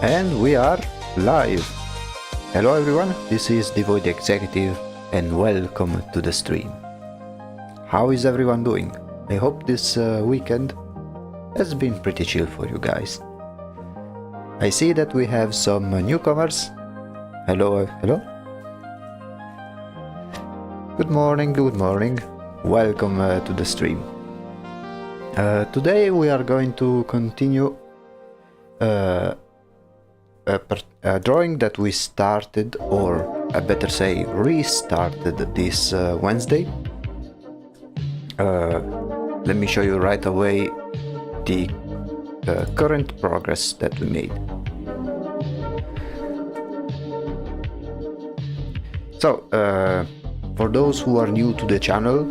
And we are live! Hello everyone, this is The Void Executive and welcome to the stream. How is everyone doing? I hope this weekend has been pretty chill for you guys. I see that we have some newcomers. Hello, hello. Good morning, good morning. Welcome to the stream. Today we are going to continue a drawing that we started, or I better say restarted this Wednesday. Let me show you right away the current progress that we made. So, for those who are new to the channel,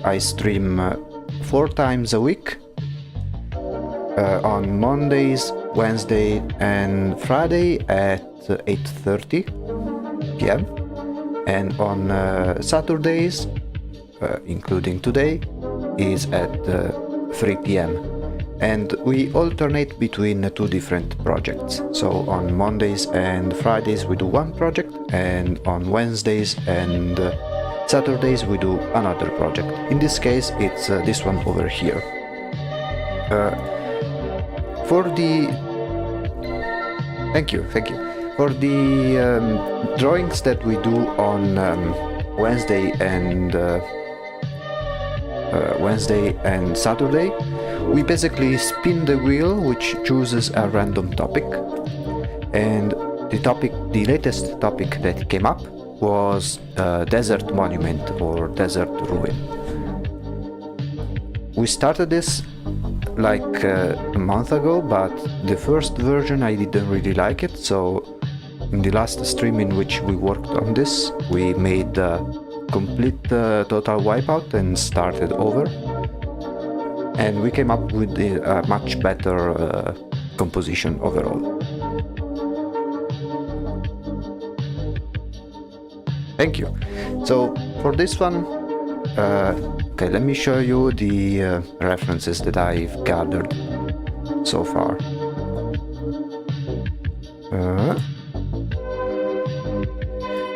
I stream 4 times a week on Mondays, Wednesday and Friday at 8:30 p.m. and on Saturdays, including today, is at 3 p.m. and we alternate between 2 different projects. So on Mondays and Fridays we do one project, and on Wednesdays and Saturdays we do another project. In this case it's this one over here. For the thank you. For the drawings that we do on Wednesday and Saturday, we basically spin the wheel, which chooses a random topic, and the latest topic that came up was desert monument or desert ruin. We started this like a month ago, but the first version I didn't really like it, so in the last stream in which we worked on this, we made a complete total wipeout and started over, and we came up with a much better composition overall. Thank you. So for this one, okay, let me show you the references that I've gathered so far.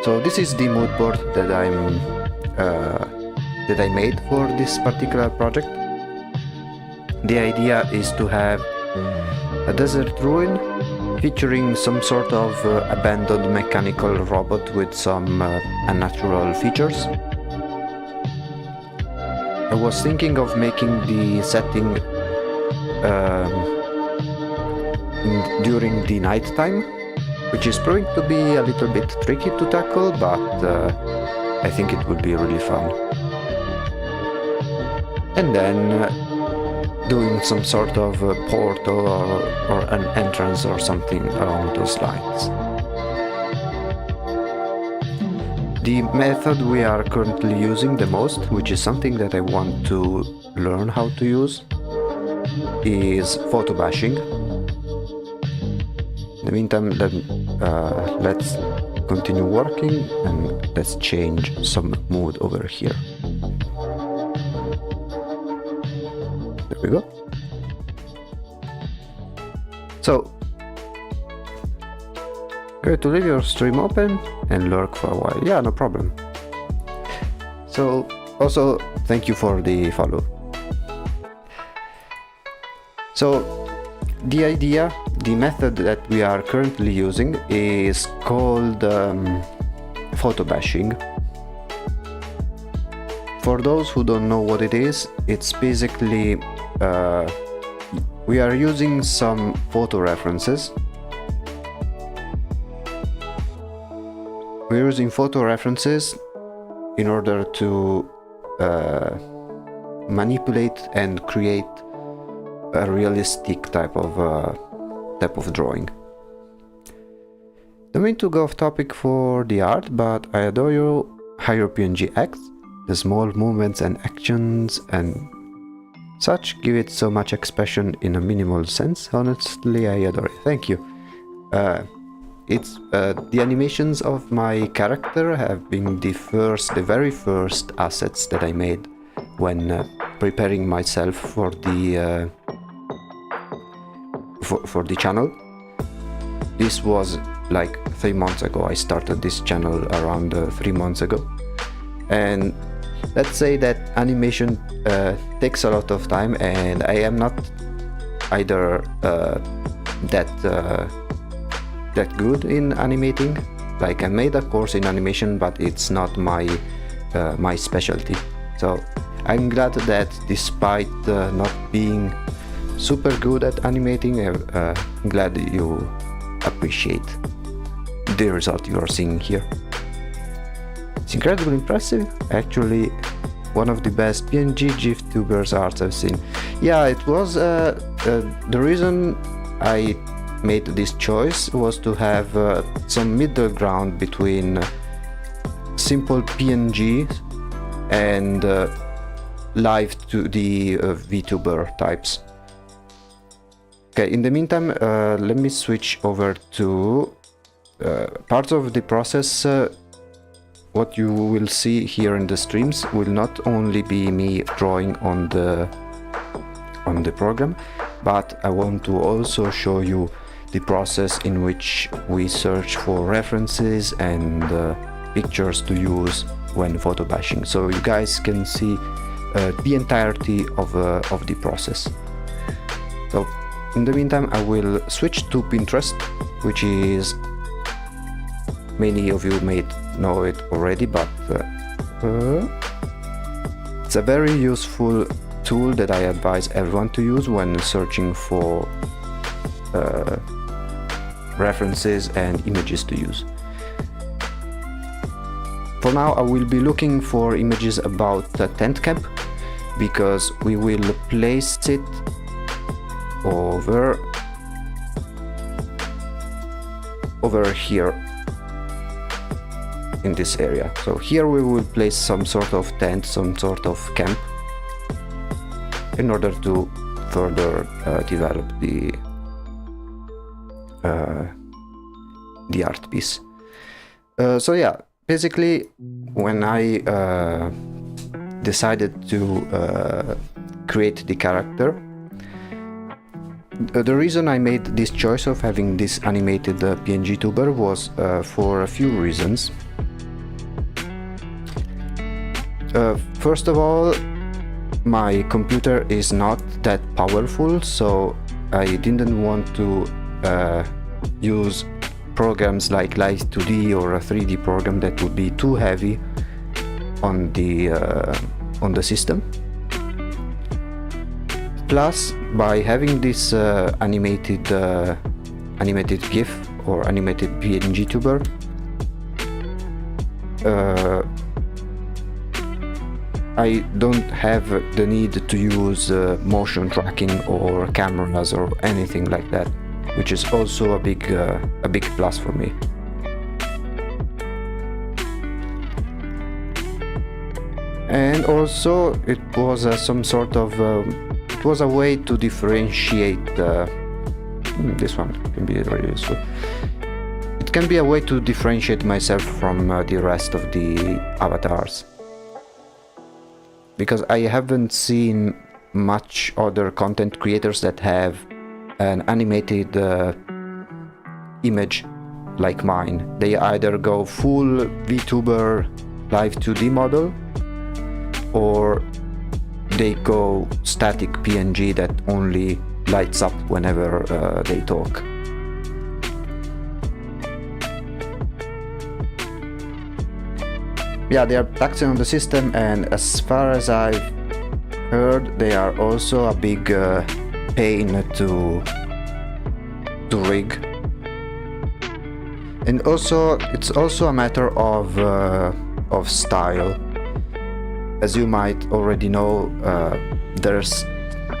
So this is the mood board that I made for this particular project. The idea is to have a desert ruin featuring some sort of abandoned mechanical robot with some unnatural features. I was thinking of making the setting during the night time, which is proving to be a little bit tricky to tackle, but I think it would be really fun. And then doing some sort of portal or an entrance or something along those lines. The method we are currently using the most, which is something that I want to learn how to use, is photo bashing. In the meantime, let's continue working and let's change some mood over here. There we go. So, going to leave your stream open and lurk for a while. Yeah, no problem. So, also, thank you for the follow. So, the idea, the method that we are currently using is called photo bashing. For those who don't know what it is, it's basically we are using some photo references. We're using photo references in order to manipulate and create a realistic type of drawing. Don't mean to go off topic for the art, but I adore how your PNG acts. The small movements and actions and such give it so much expression in a minimal sense. Honestly, I adore it. Thank you. It's the animations of my character have been the very first assets that I made when preparing myself for the for the channel. This was like 3 months ago. I started this channel around 3 months ago, and let's say that animation takes a lot of time, and I am not either that good in animating. Like, I made a course in animation, but it's not my my specialty. So I'm glad that despite not being super good at animating, I'm glad you appreciate the result you are seeing here. It's incredibly impressive. Actually, one of the best PNG GIF tubers arts I've seen. Yeah, it was the reason I made this choice was to have some middle ground between simple PNG and live to the VTuber types. Okay, in the meantime, let me switch over to parts of the process. What you will see here in the streams will not only be me drawing on the program, but I want to also show you the process in which we search for references and pictures to use when photo bashing, so you guys can see the entirety of the process. So in the meantime, I will switch to Pinterest, which is, many of you may know it already, but it's a very useful tool that I advise everyone to use when searching for references and images to use. For now, I will be looking for images about a tent camp, because we will place it over here in this area. So here we will place some sort of tent, some sort of camp, in order to further develop the art piece. So yeah, basically when I decided to create the character, the reason I made this choice of having this animated PNG tuber was for a few reasons. First of all, my computer is not that powerful, so I didn't want to use programs like Light2D or a 3D program that would be too heavy on the system. Plus, by having this animated GIF or animated PNG tuber, I don't have the need to use motion tracking or cameras or anything like that, which is also a big plus for me. And also it was some sort of it was a way to differentiate. This one can be really useful. It can be a way to differentiate myself from the rest of the avatars, because I haven't seen much other content creators that have an animated image like mine. They either go full VTuber Live2D model, or they go static PNG that only lights up whenever they talk. Yeah, they are taxing on the system, and as far as I've heard, they are also a big pain to rig. And also, it's also a matter of style. As you might already know, there's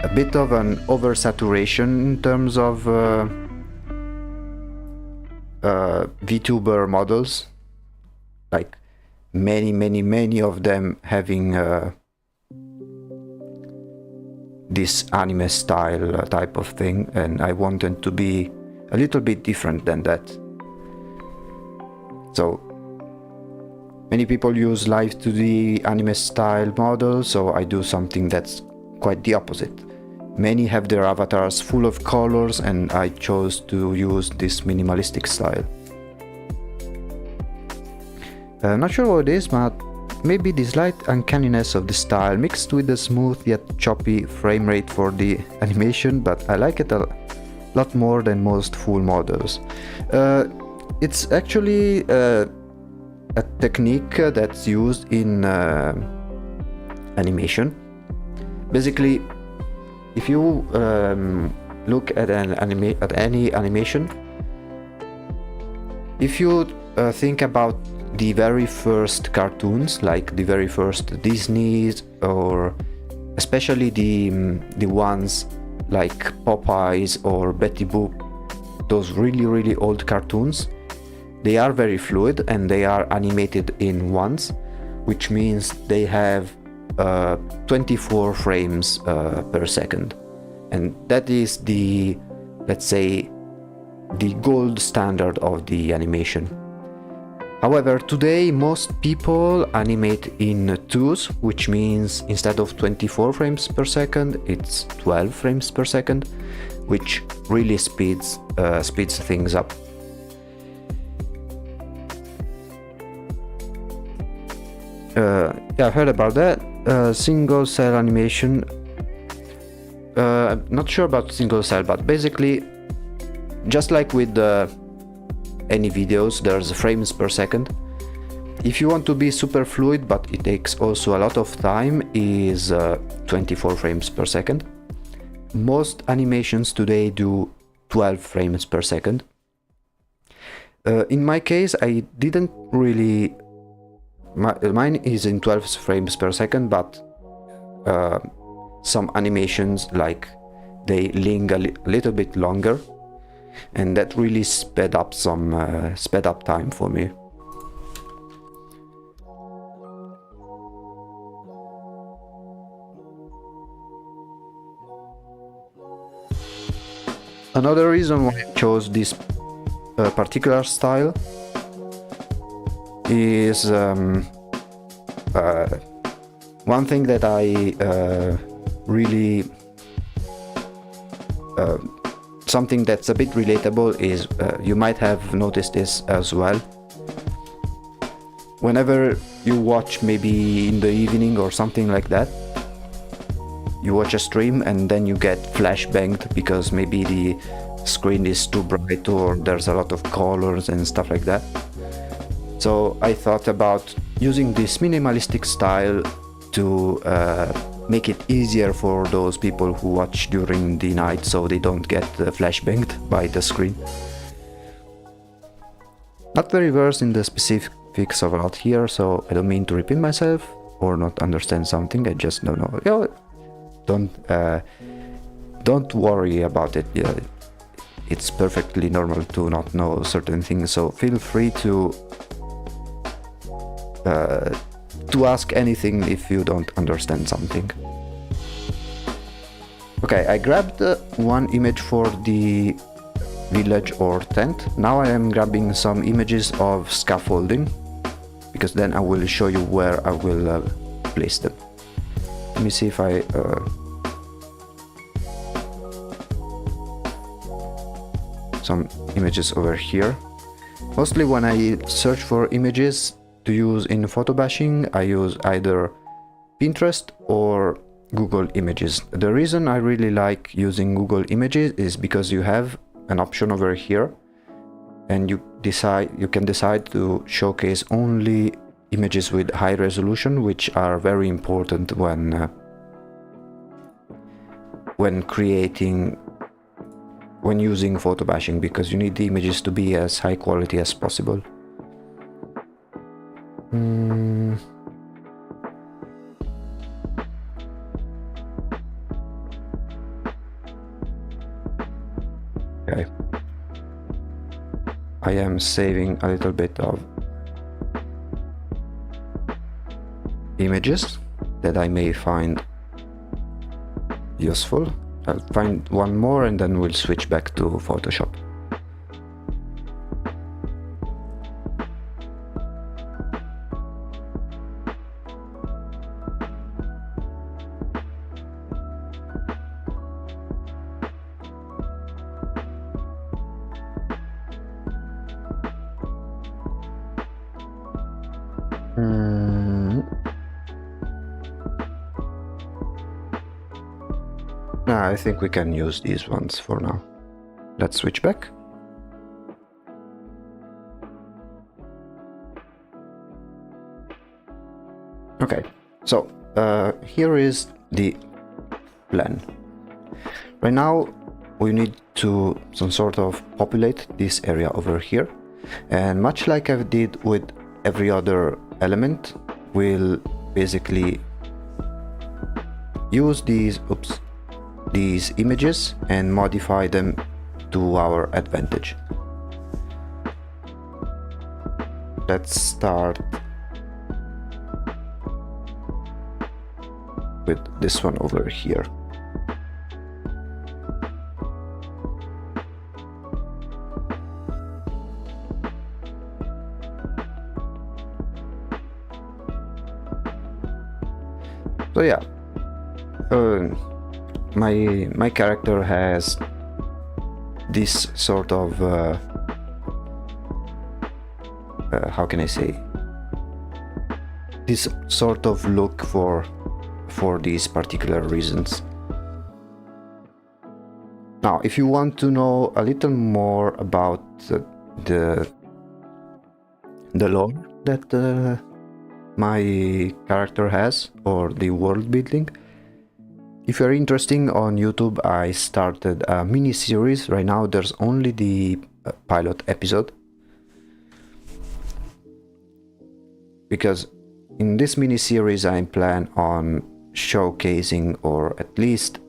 a bit of an oversaturation in terms of VTuber models, like many of them having this anime style type of thing, and I wanted to be a little bit different than that. So many people use Live2D anime style models, so I do something that's quite the opposite. Many have their avatars full of colors, and I chose to use this minimalistic style. Not sure what it is, but maybe the slight uncanniness of the style mixed with the smooth yet choppy frame rate for the animation, but I like it a lot more than most full models. It's actually a technique that's used in animation. Basically, if you look at any animation, if you think about the very first cartoons, like the very first Disney's, or especially the ones like Popeyes or Betty Boop, those really old cartoons, they are very fluid and they are animated in ones, which means they have 24 frames per second, and that is the, let's say, the gold standard of the animation. However, today most people animate in twos, which means instead of 24 frames per second, it's 12 frames per second, which really speeds things up. Yeah, I heard about that. Single cell animation. I'm not sure about single cell, but basically, just like with any videos, there's frames per second. If you want to be super fluid, but it takes also a lot of time, is 24 frames per second. Most animations today do 12 frames per second. In my case, I didn't really... Mine is in 12 frames per second, but some animations, like, they linger a little bit longer, and that really sped up time for me. Another reason why I chose this particular style is one thing that I really something that's a bit relatable is you might have noticed this as well. Whenever you watch, maybe in the evening or something like that, you watch a stream and then you get flashbanged because maybe the screen is too bright or there's a lot of colors and stuff like that. So I thought about using this minimalistic style to make it easier for those people who watch during the night so they don't get flashbanged by the screen. Not very versed in the specifics of art here, so I don't mean to repeat myself or not understand something. I just don't know. You know, don't worry about it. Yeah, it's perfectly normal to not know certain things. So feel free to ask anything if you don't understand something. Okay, I grabbed one image for the village or tent. Now I am grabbing some images of scaffolding, because then I will show you where I will place them. Let me see if I some images over here. Mostly when I search for images to use in photo bashing, I use either Pinterest or Google Images. The reason I really like using Google Images is because you have an option over here and you can decide to showcase only images with high resolution, which are very important when using photo bashing, because you need the images to be as high quality as possible. Okay. I am saving a little bit of images that I may find useful. I'll find one more and then we'll switch back to Photoshop. I think we can use these ones for now. Let's switch back. Okay, so here is the plan. Right now we need to some sort of populate this area over here, and much like I did with every other element, we'll basically use these images and modify them to our advantage. Let's start with this one over here. So yeah, my character has this sort of how can I say, this sort of look for these particular reasons. Now, if you want to know a little more about the lore that my character has, or the world building, if you're interested, on YouTube I started a mini series. Right now there's only the pilot episode, because in this mini series I plan on showcasing, or at least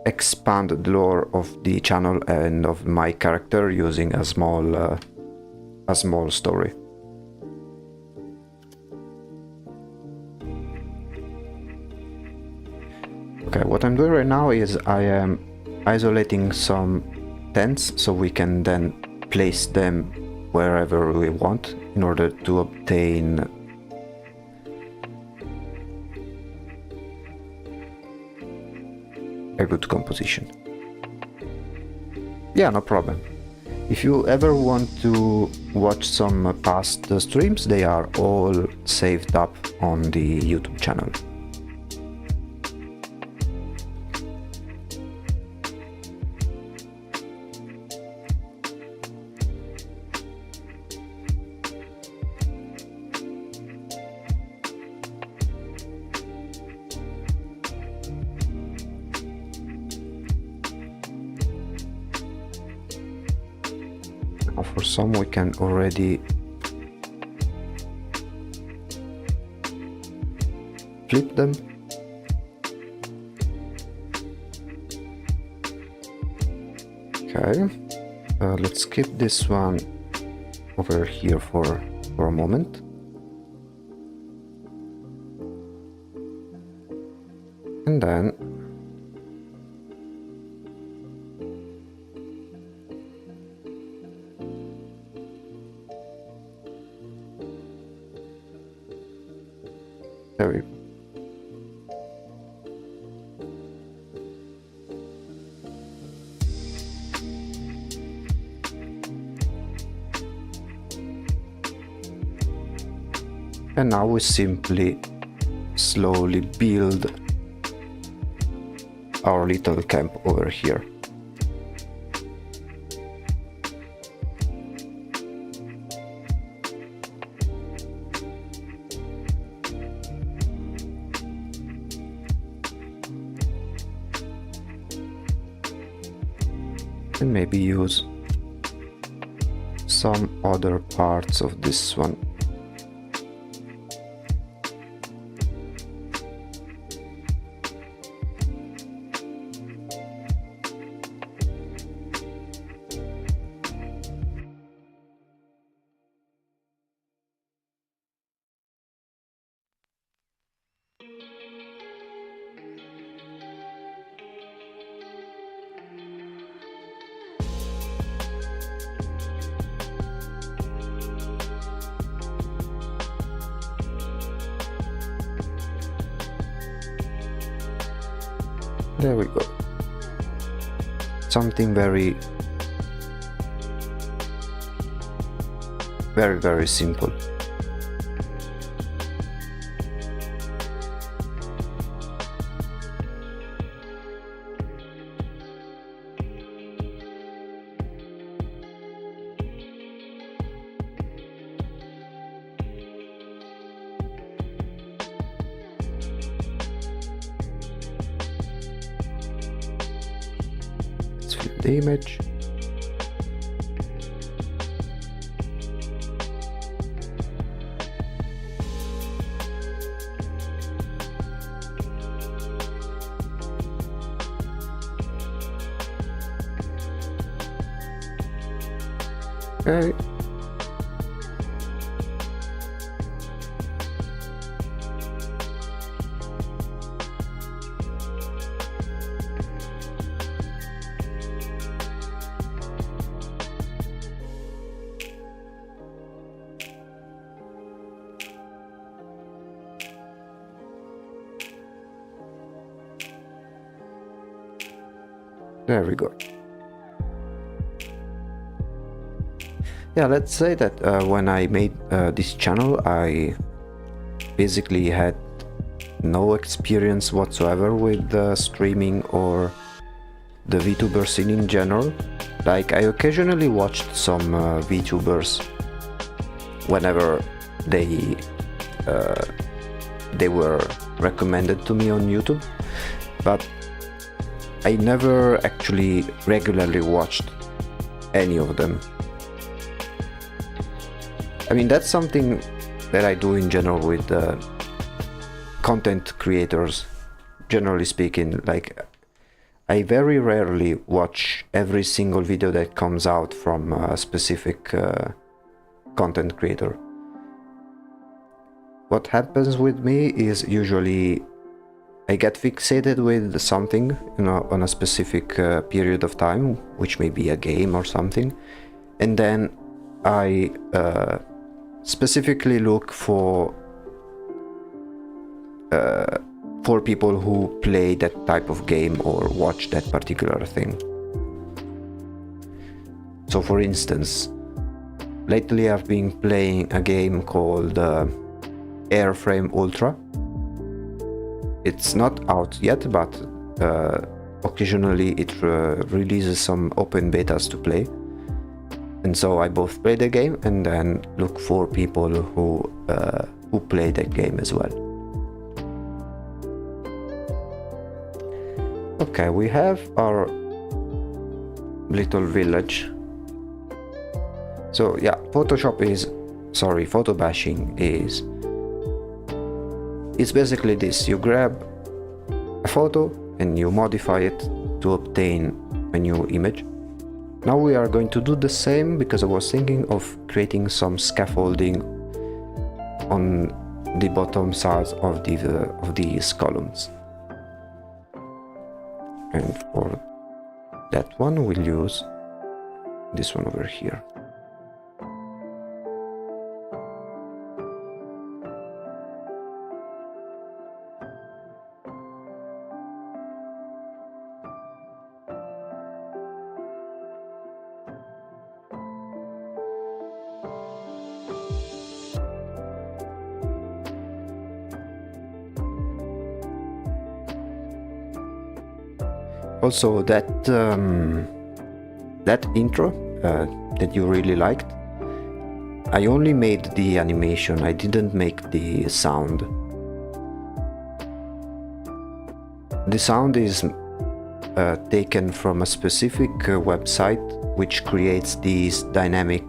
expand the lore of the channel and of my character using a small story. Okay, what I'm doing right now is I am isolating some tents so we can then place them wherever we want in order to obtain a good composition. Yeah, no problem. If you ever want to watch some past streams, they are all saved up on the YouTube channel. For some we can already flip them. Okay, let's skip this one over here for a moment. And then there we go. And now we simply slowly build our little camp over here. And maybe use some other parts of this one. There we go. Something very simple. Let's flip the image. Okay. There we go. Yeah, let's say that when I made this channel, I basically had no experience whatsoever with streaming or the VTuber scene in general. Like, I occasionally watched some VTubers whenever they were recommended to me on YouTube, but I never actually regularly watched any of them. I mean, that's something that I do in general with content creators, generally speaking. Like, I very rarely watch every single video that comes out from a specific content creator. What happens with me is usually I get fixated with something, you know, on a specific period of time, which may be a game or something, and then I specifically look for people who play that type of game or watch that particular thing. So, for instance, lately I've been playing a game called Airframe Ultra. It's not out yet, but occasionally it releases some open betas to play. And so I both play the game and then look for people who play that game as well. Okay, we have our little village. So yeah, photo bashing is, it's basically this: you grab a photo and you modify it to obtain a new image. Now we are going to do the same, because I was thinking of creating some scaffolding on the bottom sides of these columns. And for that one, we'll use this one over here. Also, that intro that you really liked, I only made the animation, I didn't make the sound. The sound is taken from a specific website which creates these dynamic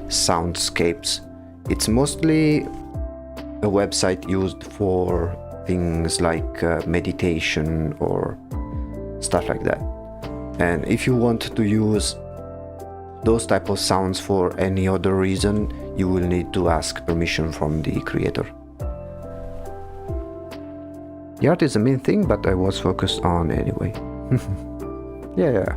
soundscapes. It's mostly a website used for things like meditation or stuff like that. And if you want to use those type of sounds for any other reason, you will need to ask permission from the creator. The art is the main thing, but I was focused on anyway. Yeah.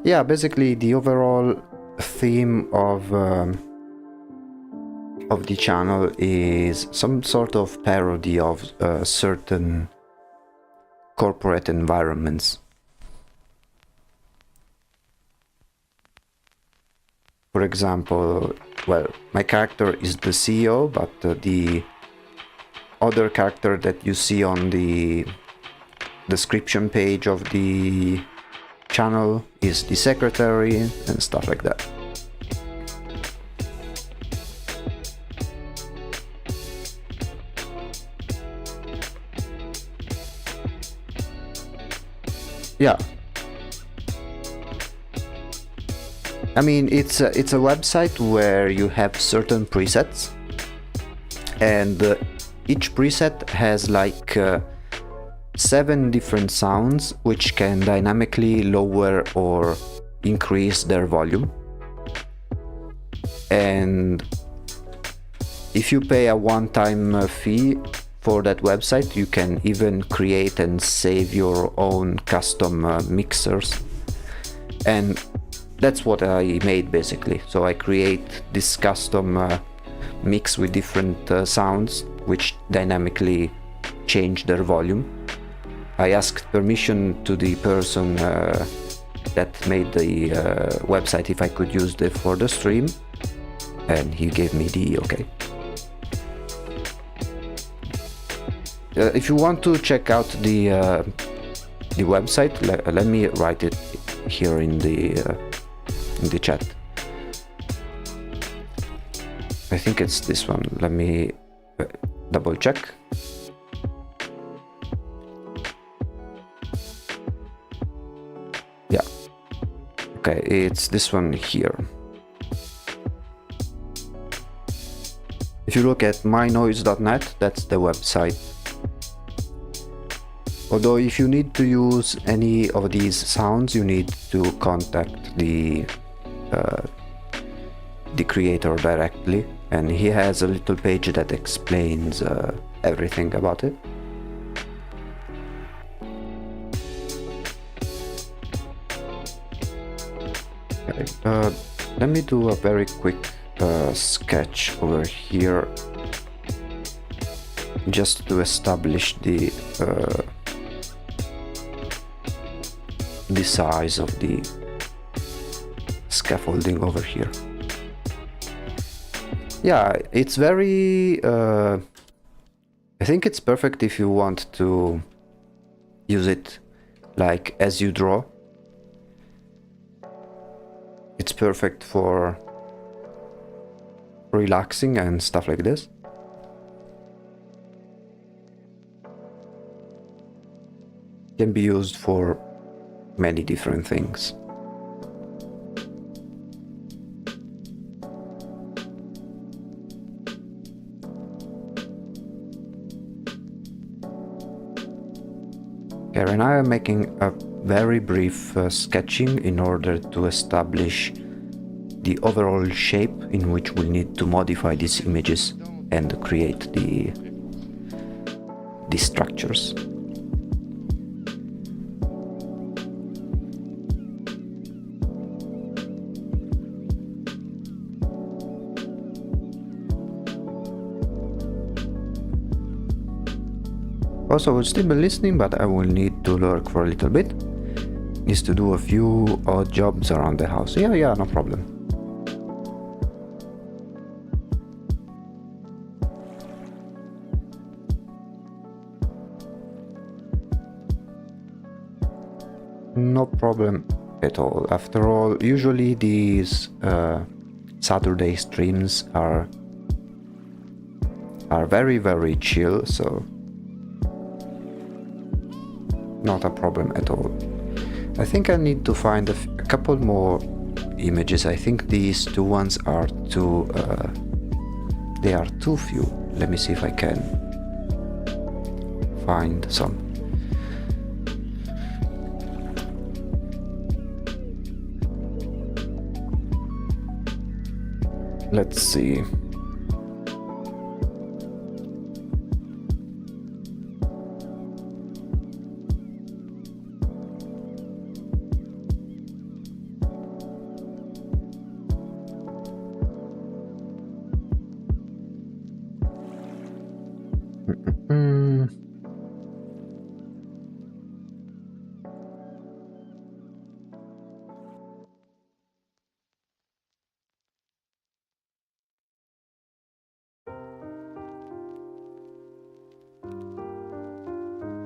Yeah, basically the overall theme of the channel is some sort of parody of certain corporate environments. For example, well, my character is the CEO, but the other character that you see on the description page of the channel is the secretary and stuff like that. Yeah, I mean, it's a website where you have certain presets, and each preset has like 7 different sounds which can dynamically lower or increase their volume. And if you pay a one-time fee for that website, you can even create and save your own custom mixers. And that's what I made basically. So I create this custom mix with different sounds which dynamically change their volume. I asked permission to the person that made the website if I could use it for the stream, and he gave me the okay. If you want to check out the website, let me write it here in the chat. I think it's this one. Let me double check. Yeah. Okay, it's this one here. If you look at mynoise.net, that's the website. Although if you need to use any of these sounds, you need to contact the creator directly, and he has a little page that explains everything about it. Okay, let me do a very quick sketch over here just to establish the size of the scaffolding over here. Yeah, it's very I think it's perfect if you want to use it like as you draw. It's perfect for relaxing and stuff like this. can be used for many different things. Here and I am making a very brief sketching in order to establish the overall shape in which we need to modify these images and create the structures. Also, I will still be listening, but I will need to lurk for a little bit. Needs to do a few odd jobs around the house. Yeah, no problem. No problem at all. After all, usually these Saturday streams are very, very chill, so not a problem at all. I think I need to find a couple more images. I think these two ones are too they are too few. Let me see if I can find some. Let's see.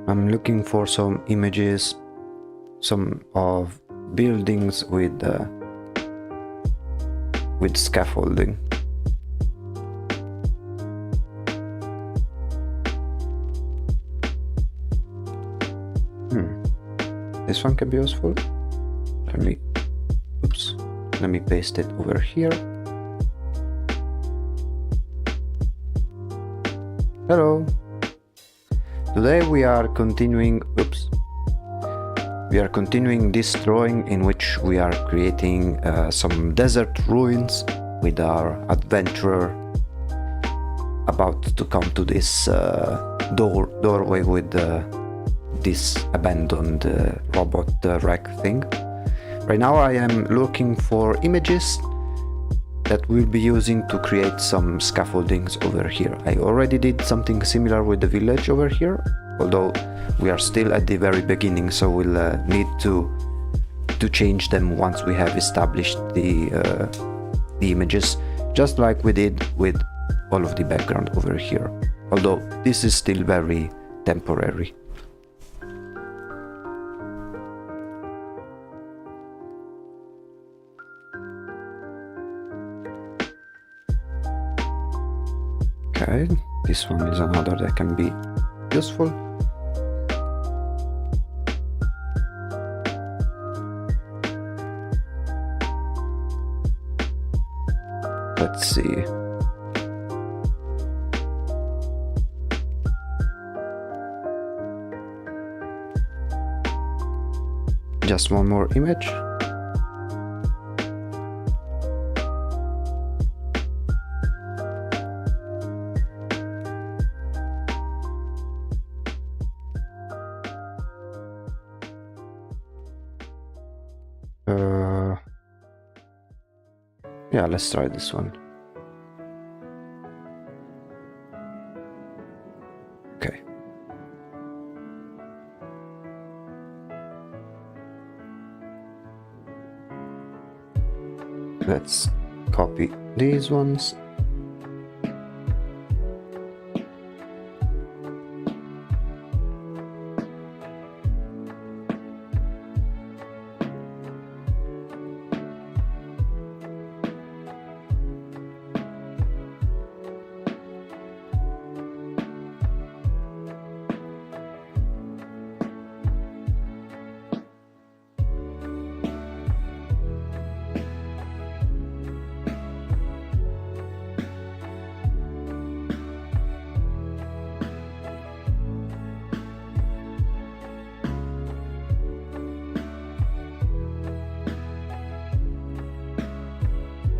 I'm looking for some images, some of buildings with scaffolding. This one can be useful. Let me paste it over here. Hello. Today we are continuing, this drawing in which we are creating some desert ruins with our adventurer about to come to this doorway with this abandoned robot wreck thing. Right now I am looking for images that we'll be using to create some scaffoldings over here. I already did something similar with the village over here, although we are still at the very beginning, so we'll need to change them once we have established the images, just like we did with all of the background over here, although this is still very temporary. Okay, this one is another that can be useful. Let's see. Just one more image. Yeah, let's try this one. Okay. Let's copy these ones.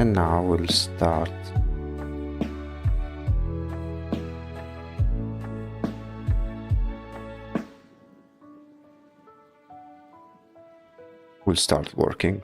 And now we'll start. We'll start working.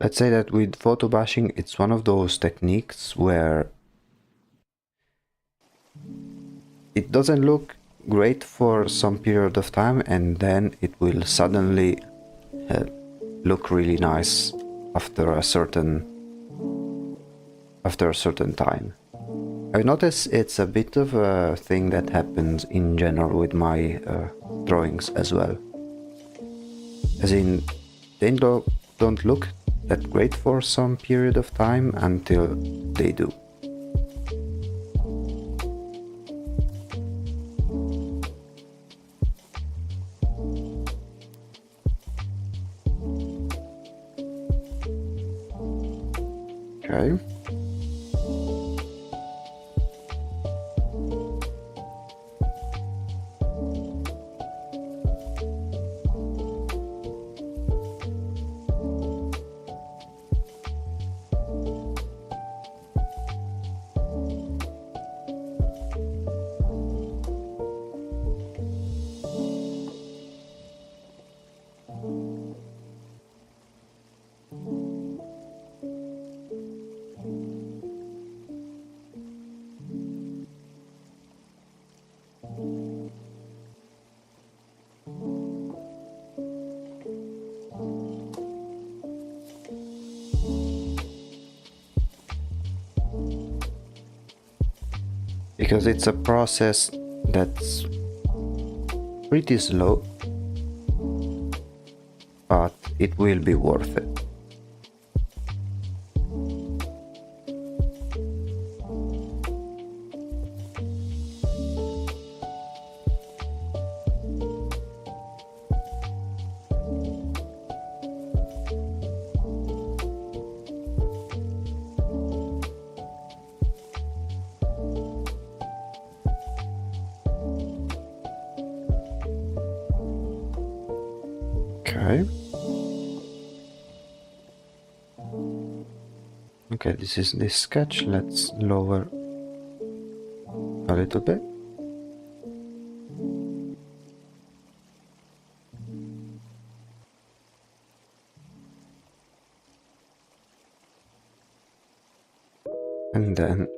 Let's say that with photo bashing, it's one of those techniques where it doesn't look great for some period of time, and then it will suddenly look really nice after a certain time. I notice it's a bit of a thing that happens in general with my drawings as well. As in, they don't look that great for some period of time until they do. Okay. Because it's a process that's pretty slow, but it will be worth it. Okay, this is this sketch. Let's lower a little bit. And then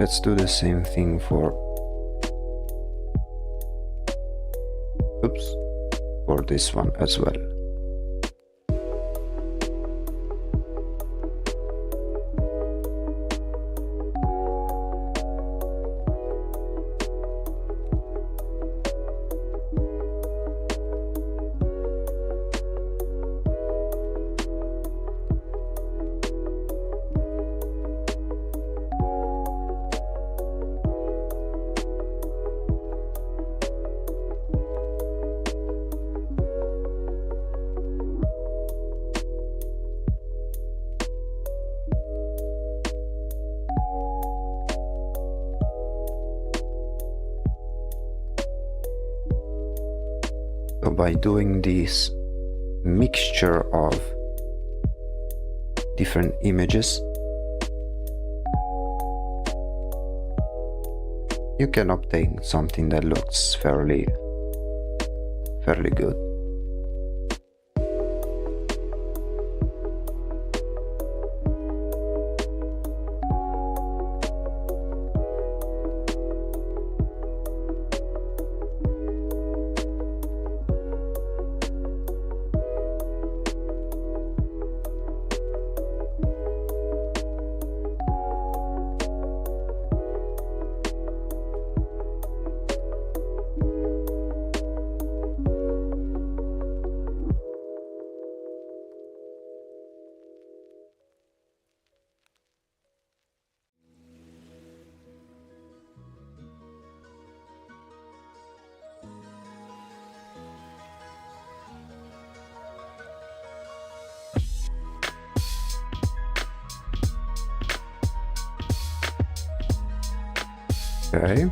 let's do the same thing for this one as well. So by doing this mixture of different images, you can obtain something that looks fairly good. Okay,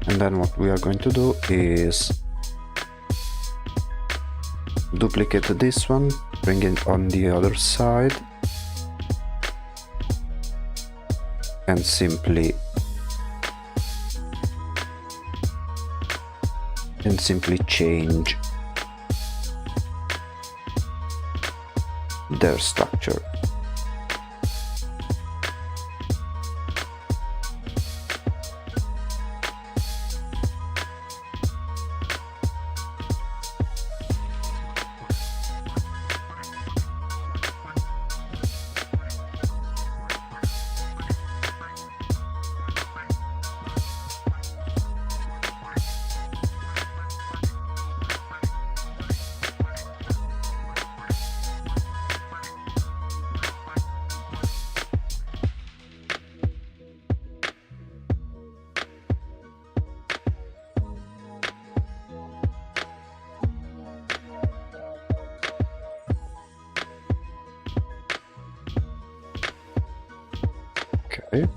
and then what we are going to do is duplicate this one, bring it on the other side, and simply change their structure. Okay.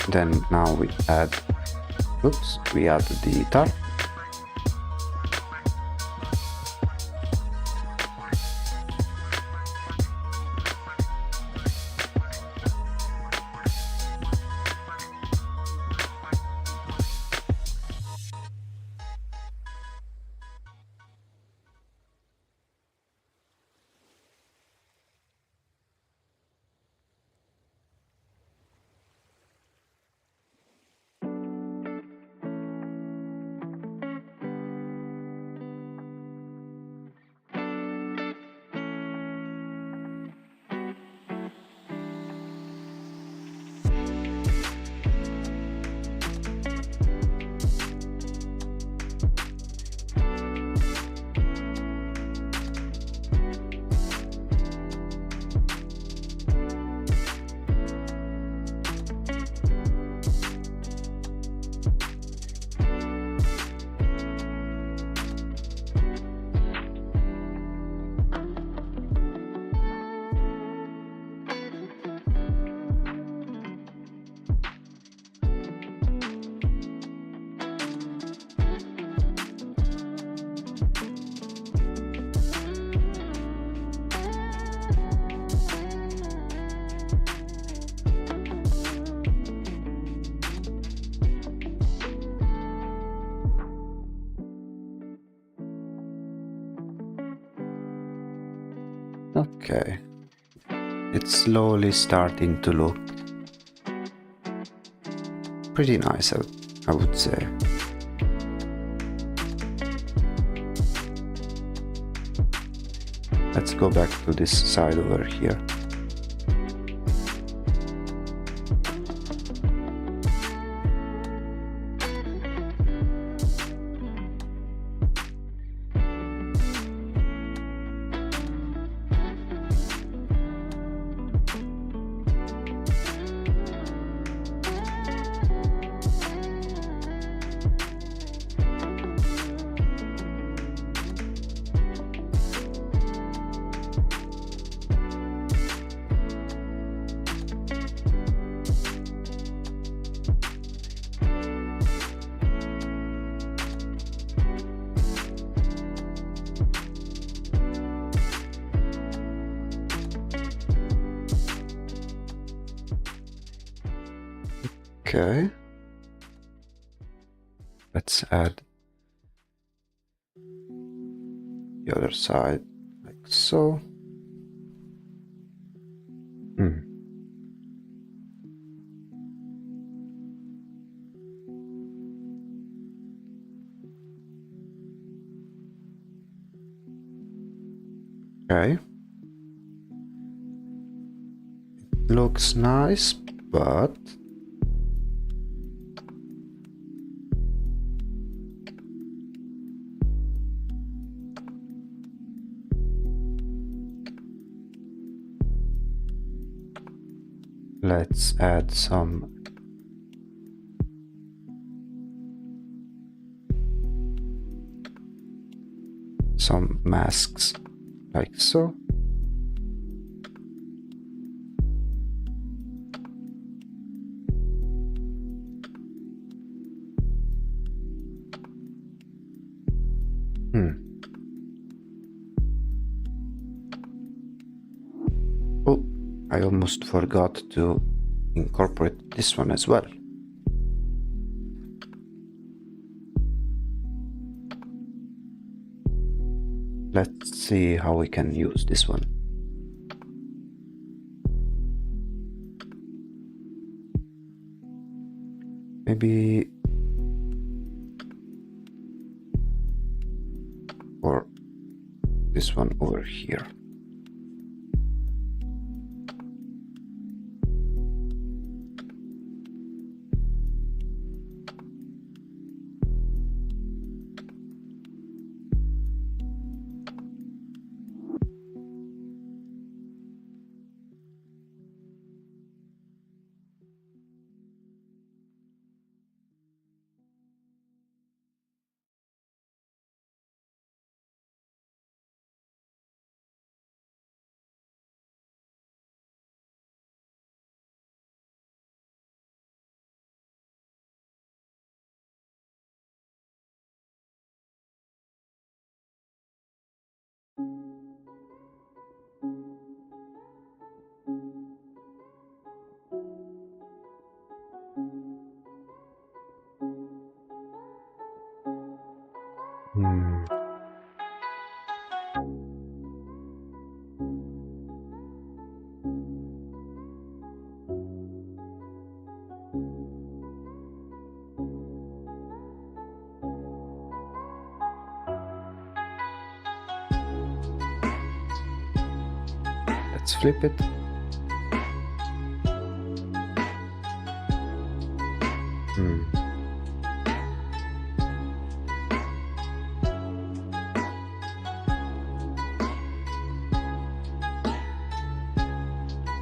Then now we add the tarp. Okay, it's slowly starting to look pretty nice, I would say. Let's go back to this side over here. Okay. Let's add the other side like so. Okay. Looks nice, but let's add some masks like so. Oh, I almost forgot to incorporate this one as well. Let's see how we can use this one. Maybe or this one over here. Let's flip it.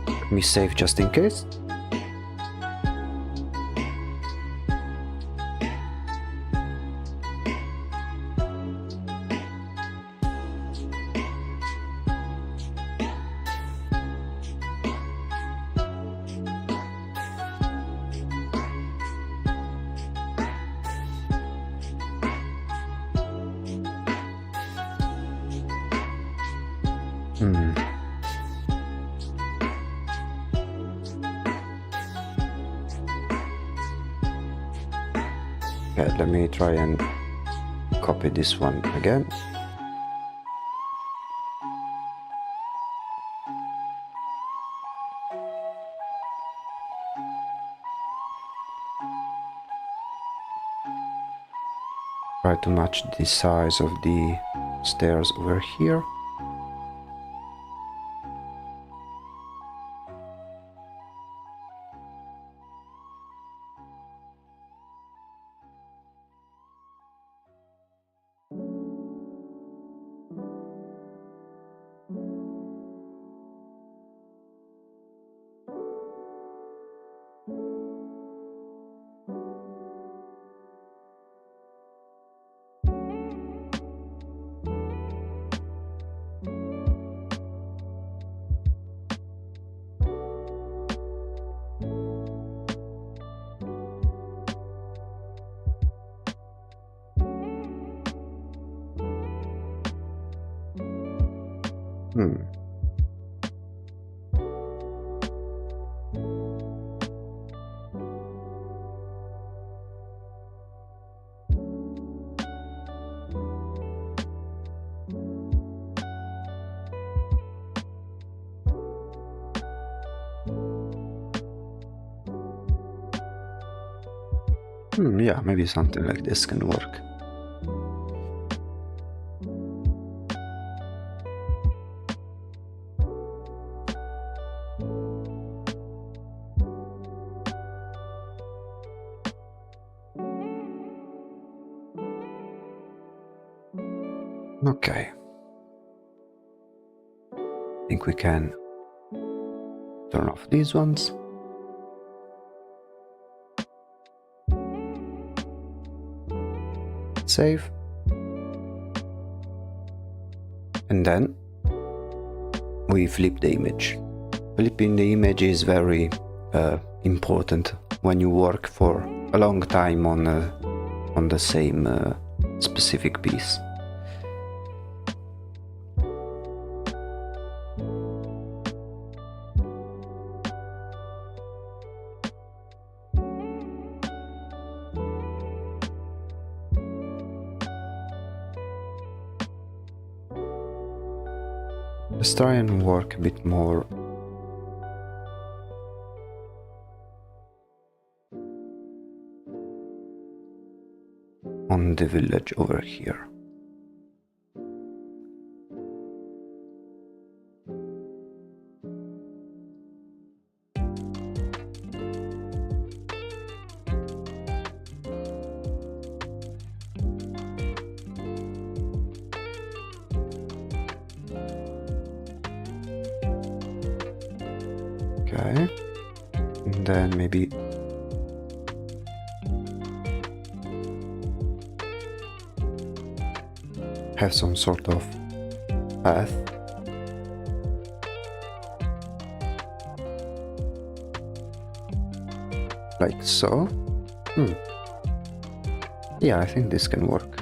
Let me save just in case. Okay, let me try and copy this one again. Try to match the size of the stairs over here. Yeah, maybe something like this can work. Okay. I think we can turn off these ones. Save. And then we flip the image. Flipping the image is very important when you work for a long time on the same specific piece. Let's try and work a bit more on the village over here. Okay, and then maybe have some sort of path. Like so. Yeah, I think this can work.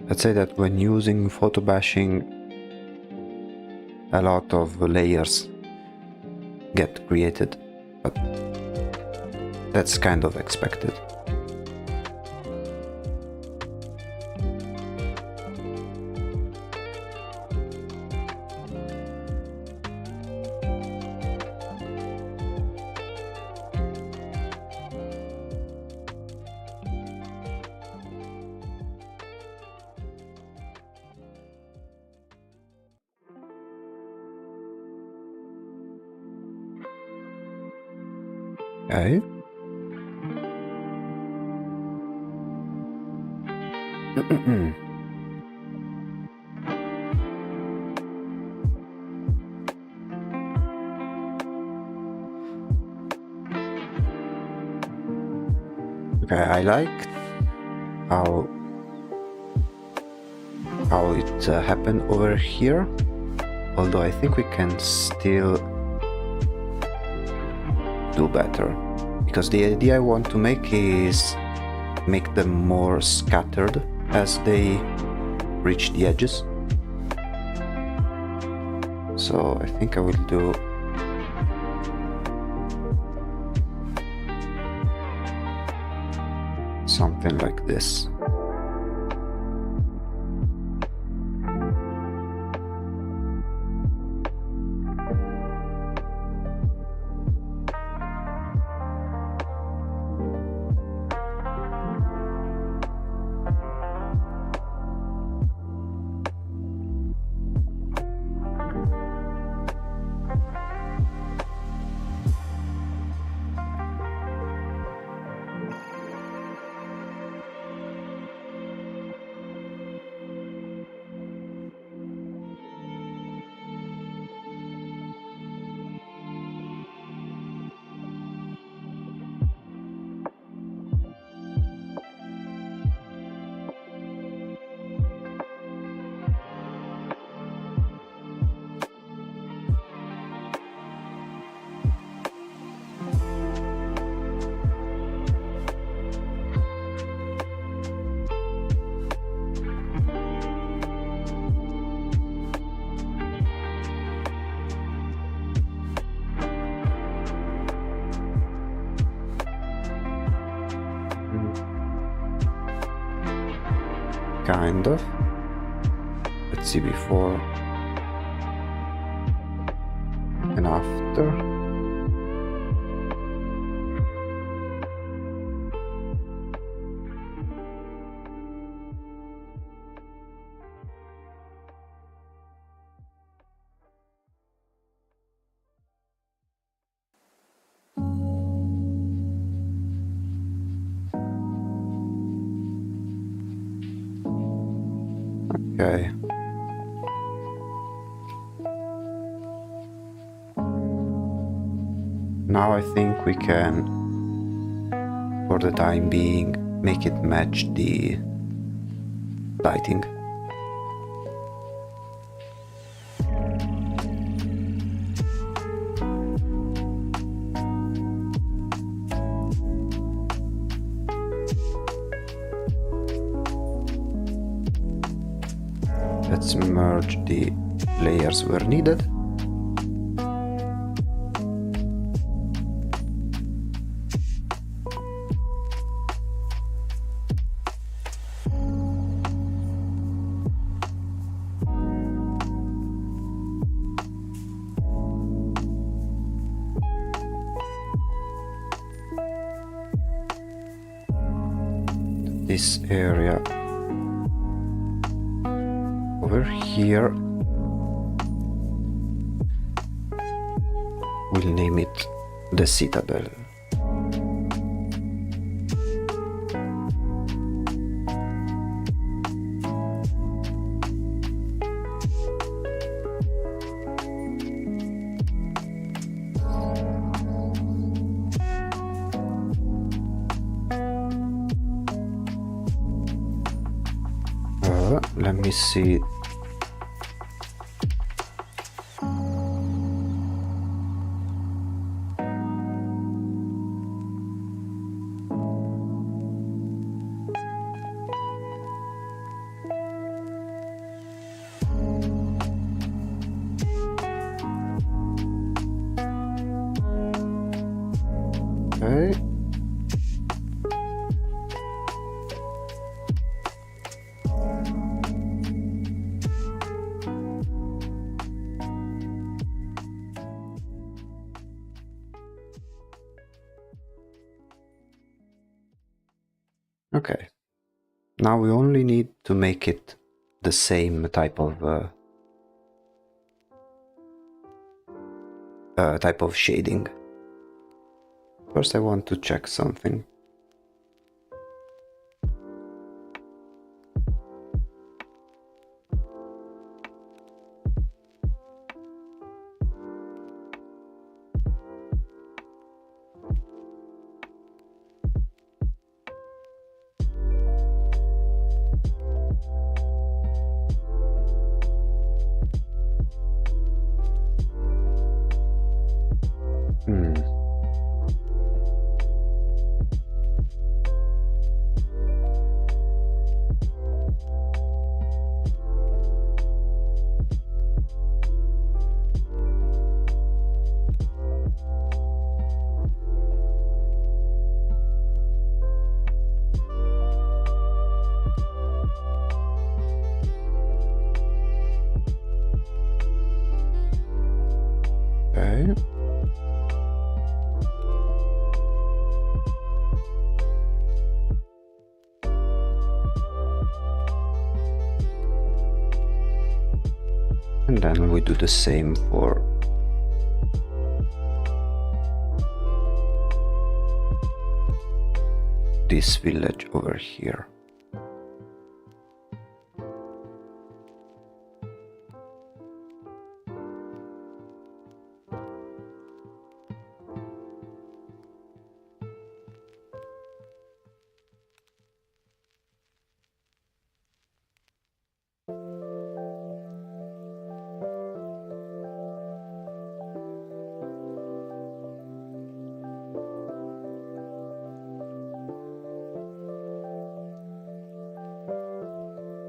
Let's say that when using photo bashing, a lot of layers get created, but that's kind of expected. Okay. Okay, I like how it happened over here, although I think we can still do better, because the idea I want to make is make them more scattered as they reach the edges. So I think I will do something like this. kind of. Let's see before and after. Okay. Now I think we can, for the time being, make it match the lighting. Let's merge the layers where needed. This area over here, we'll name it the Citadel. Let me see. Okay. Okay, now we only need to make it the same type of shading. First I want to check something. Okay. And then we do the same for this village over here.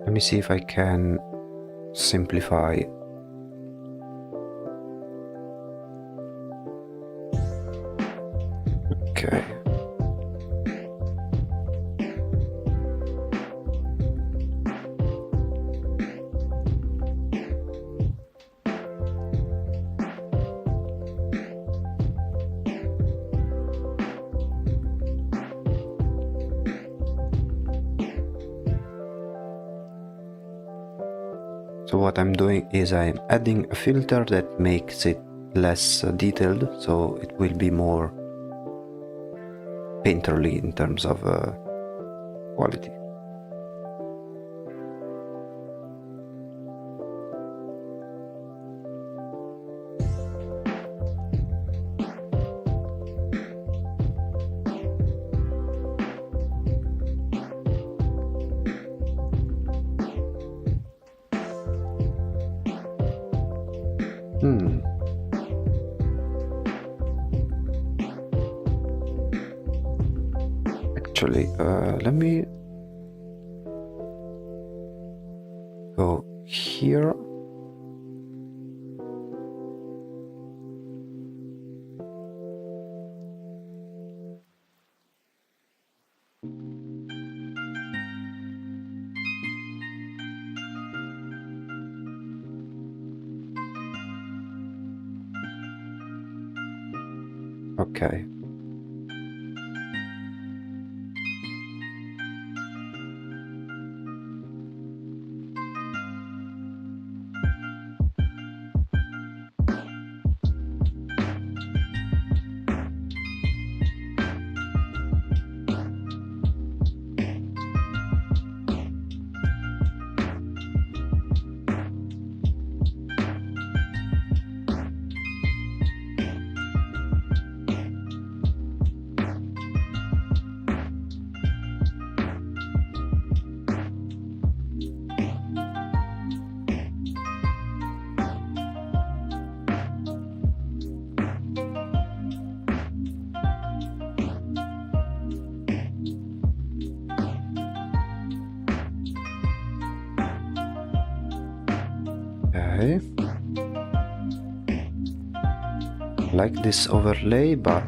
Let me see if I can simplify. Okay. So what I'm doing is I'm adding a filter that makes it less detailed, so it will be more painterly in terms of quality. Actually, let me go here. Okay. Okay. Like this overlay, but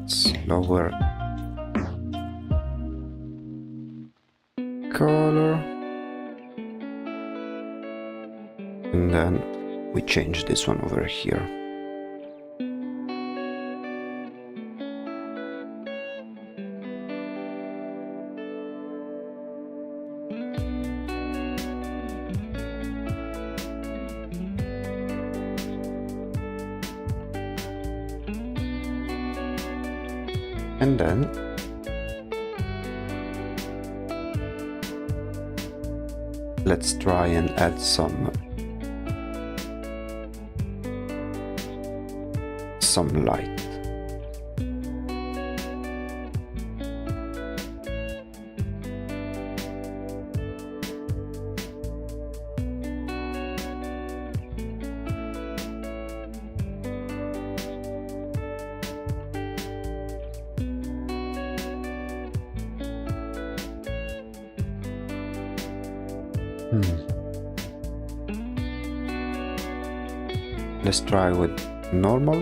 let's lower color, and then we change this one over here. And then let's try and add some light. Let's try with normal.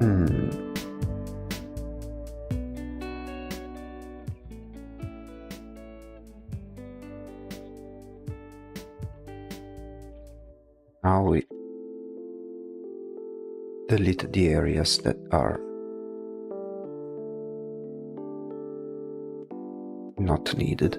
Hmm. Now we delete the areas that are not needed.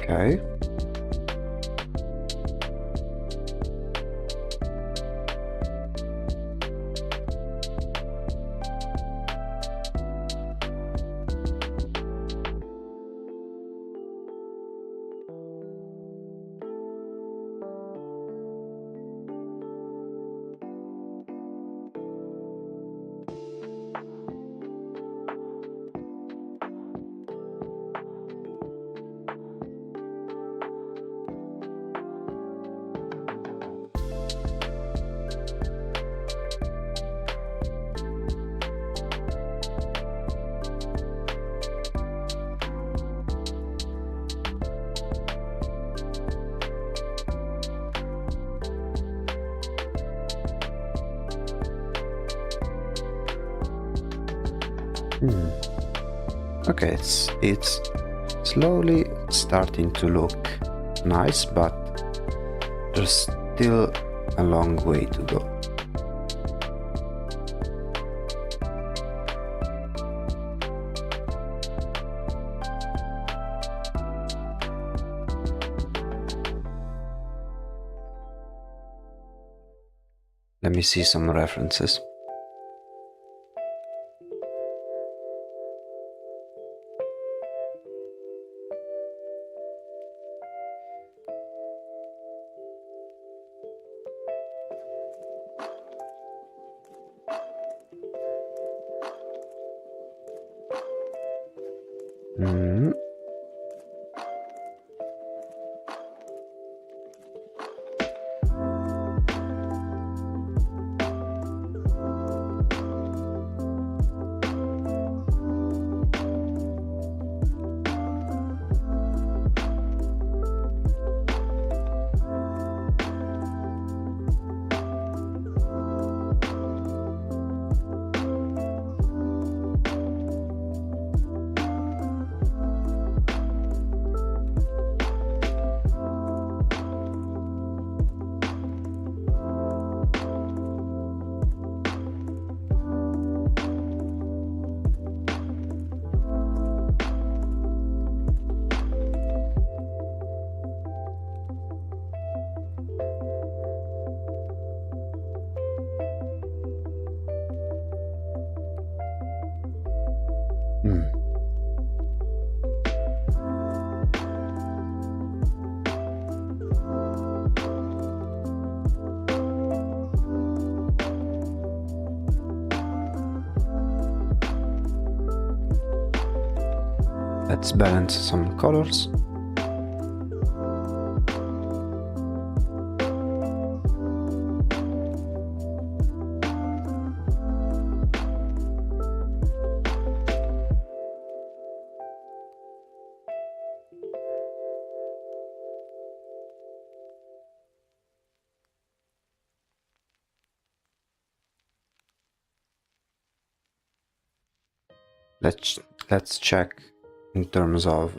Okay. Okay, it's slowly starting to look nice, but there's still a long way to go. Let me see some references. Let's balance some colors. Let's check in terms of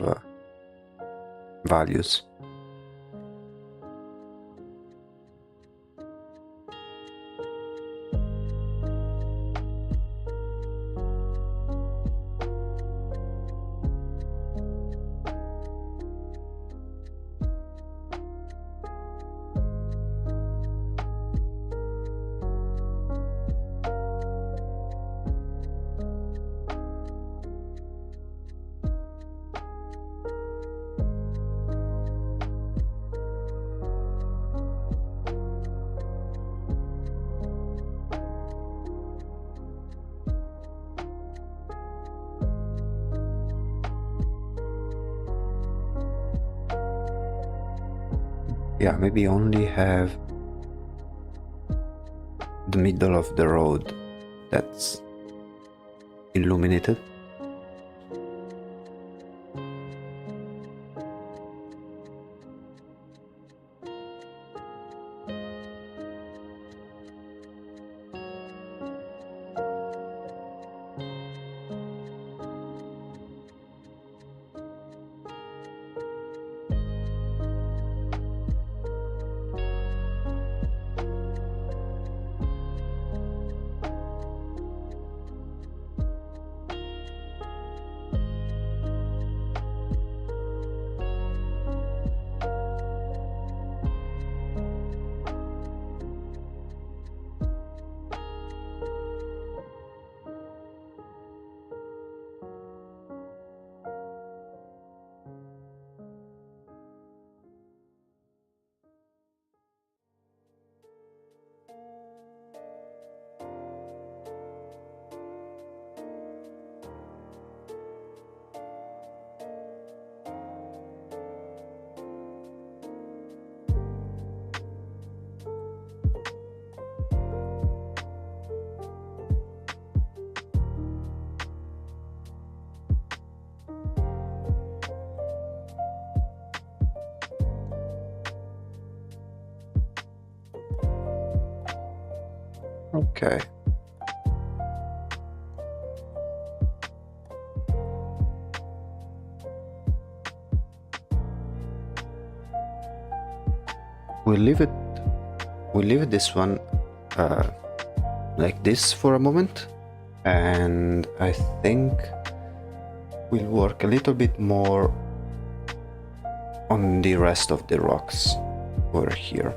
values. Yeah, maybe only have the middle of the road that's illuminated. Okay. We'll leave this one like this for a moment, and I think we'll work a little bit more on the rest of the rocks over here.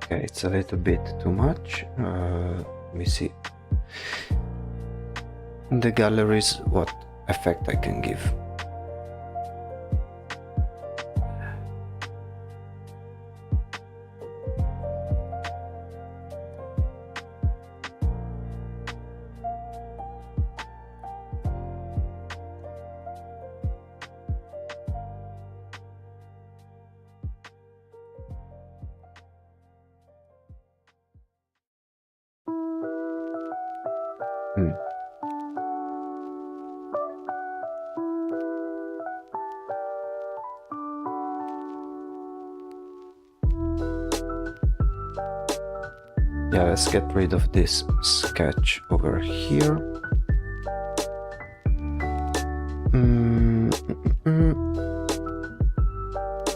Okay, it's a little bit too much. Let me see. In the galleries, what effect I can give. Yeah, let's get rid of this sketch over here.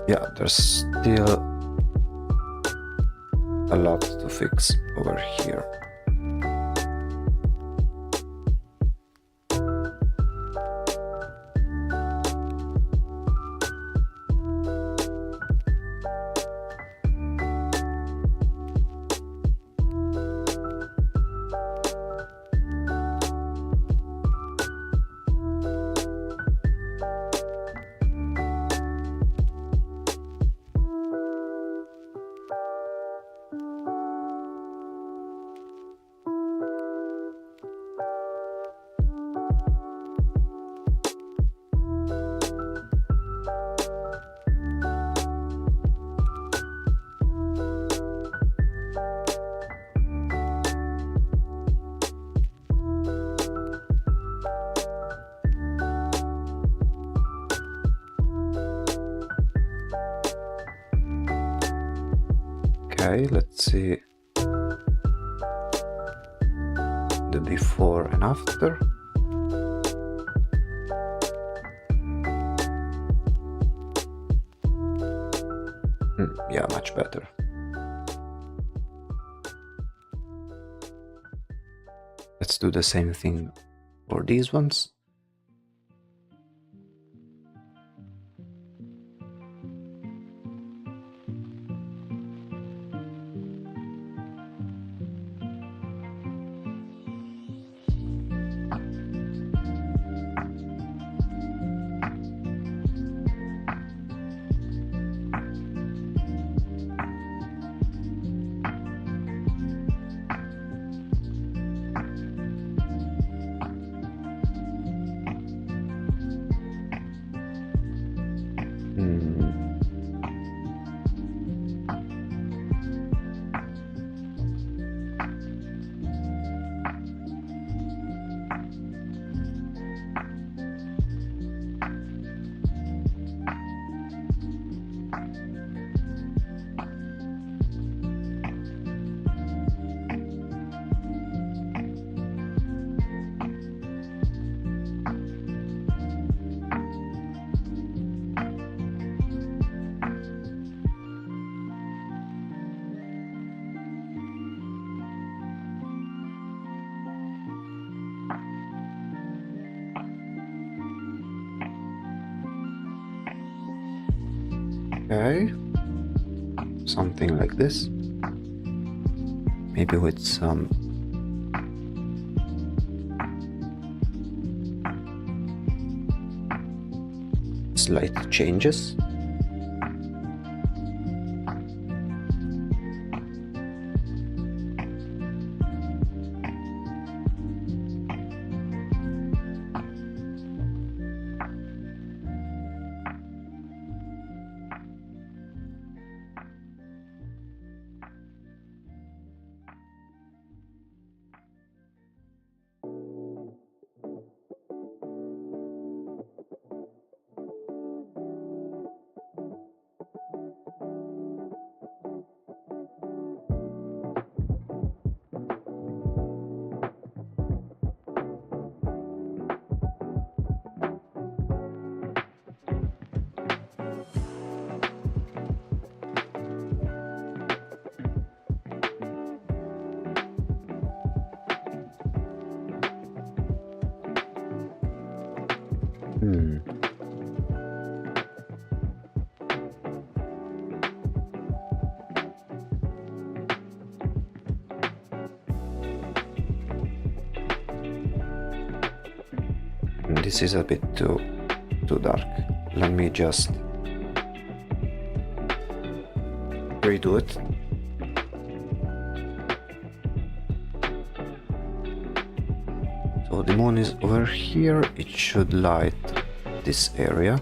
Yeah, there's still a lot to fix over here. Okay, let's see the before and after. Yeah, much better. Let's do the same thing for these ones. Okay, something like this, maybe with some slight changes. This is a bit too dark. Let me just redo it. So the moon is over here, it should light this area.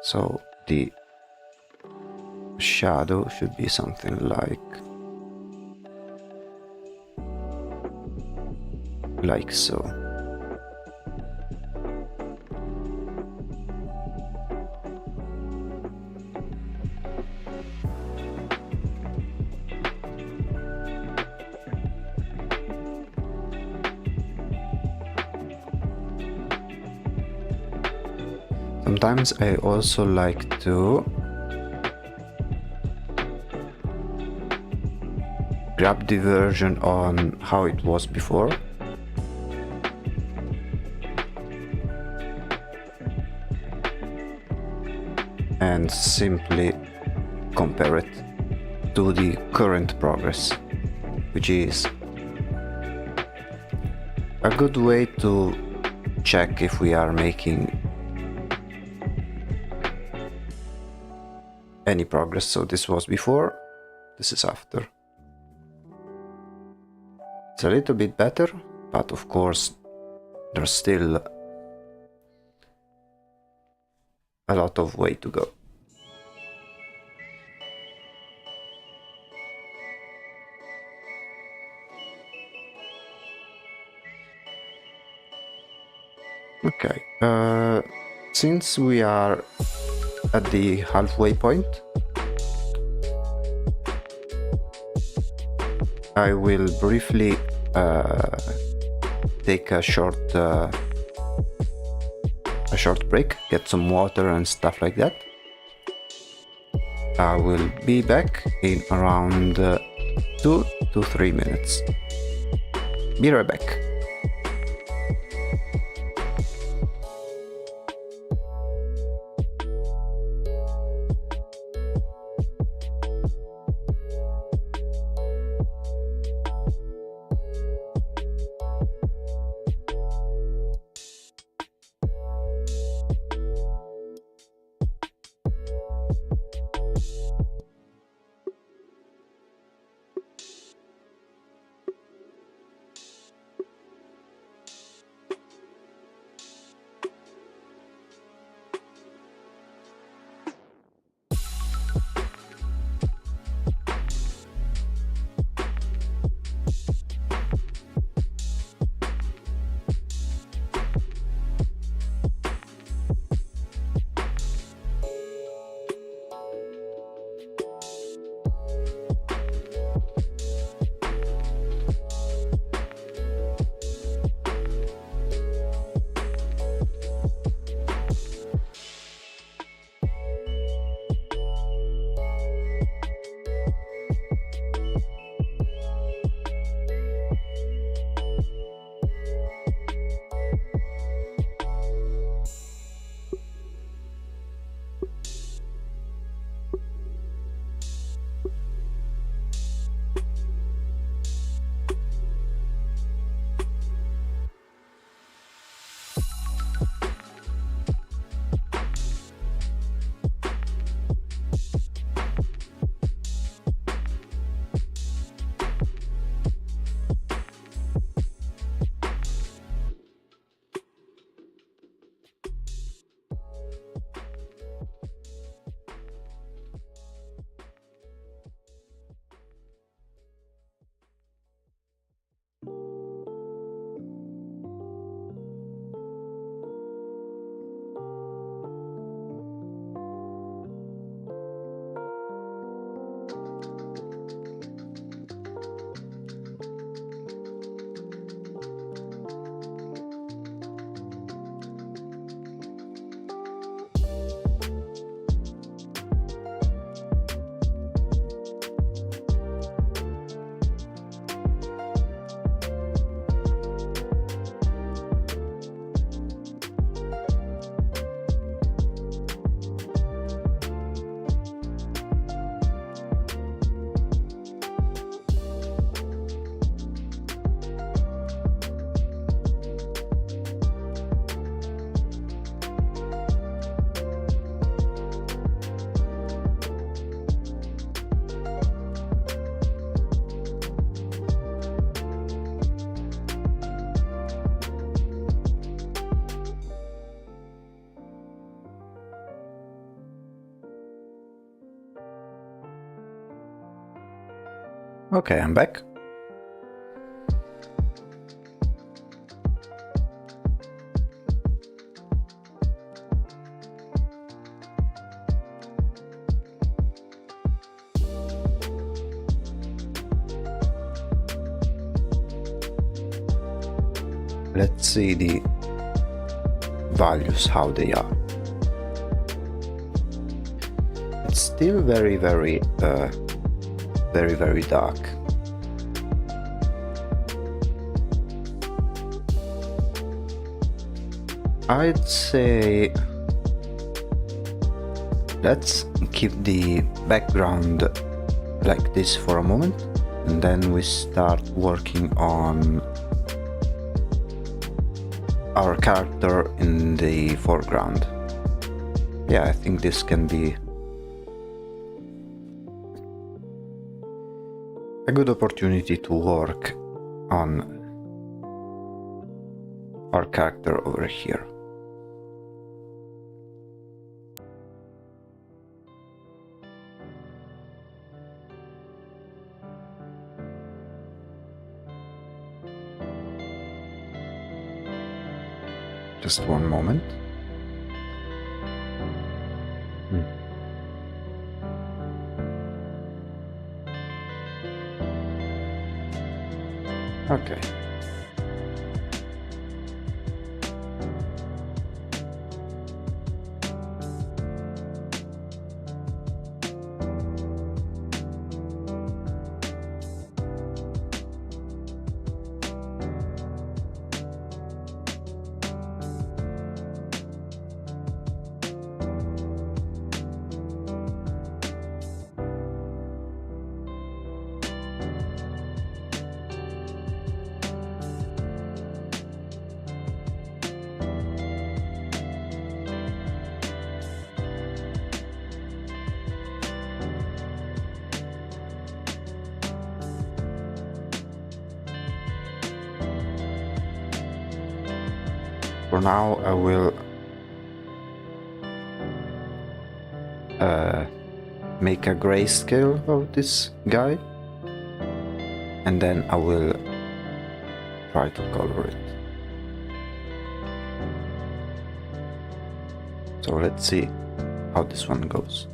So the shadow should be something like so. Sometimes I also like to grab the version on how it was before. And simply compare it to the current progress, which is a good way to check if we are making any progress. So this was before, this is after. It's a little bit better, but of course there's still a lot of way to go. Okay, since we are at the halfway point, I will briefly take a short break, get some water and stuff like that, I will be back in around 2 to 3 minutes. Be right back. Okay, I'm back. Let's see the values, how they are. It's still very dark. I'd say let's keep the background like this for a moment, and then we start working on our character in the foreground. Yeah, I think this can be a good opportunity to work on our character over here. Just one moment. Okay. For now, I will make a grayscale of this guy, and then I will try to color it. So let's see how this one goes.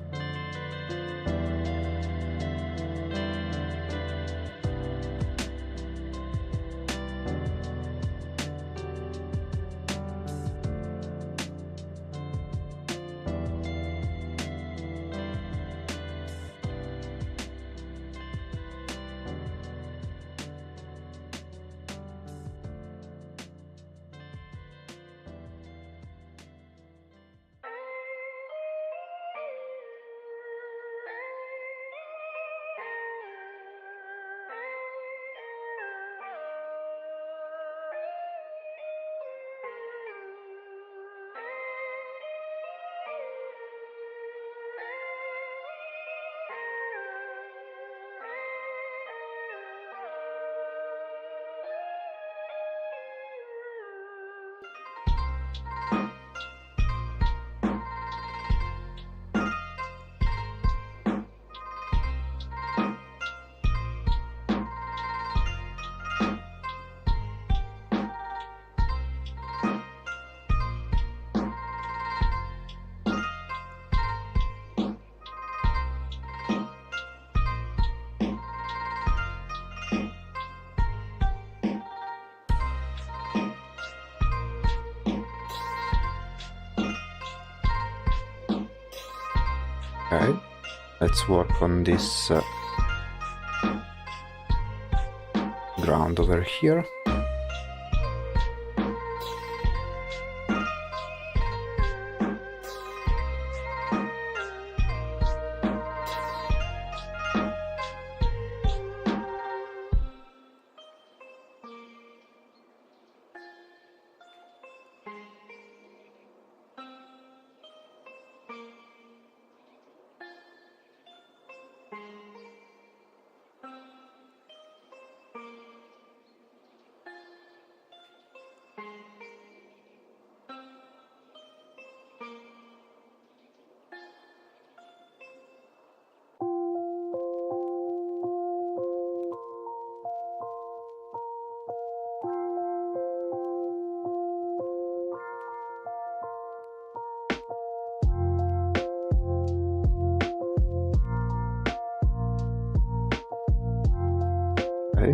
Okay, let's work on this ground over here. Okay.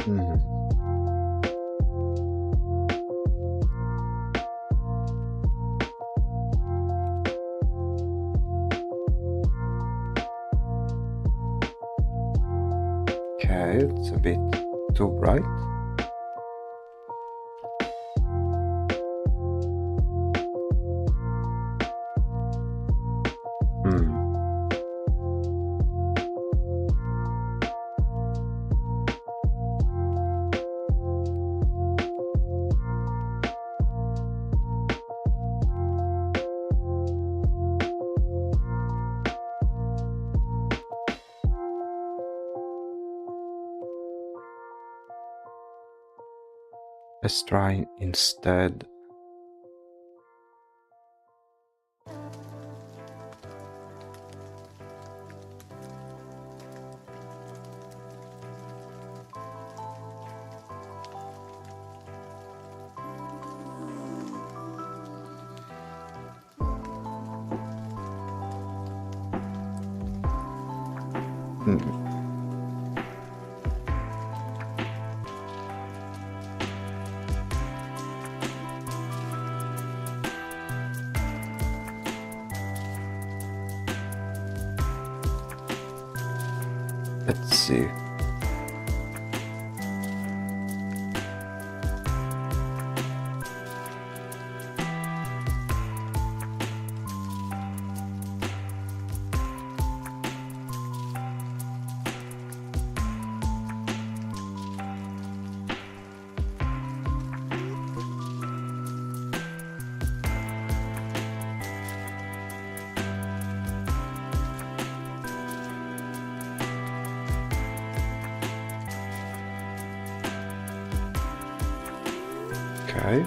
Mhm. Okay, it's a bit too bright. Hmm. Let's try instead. Let's see. Okay.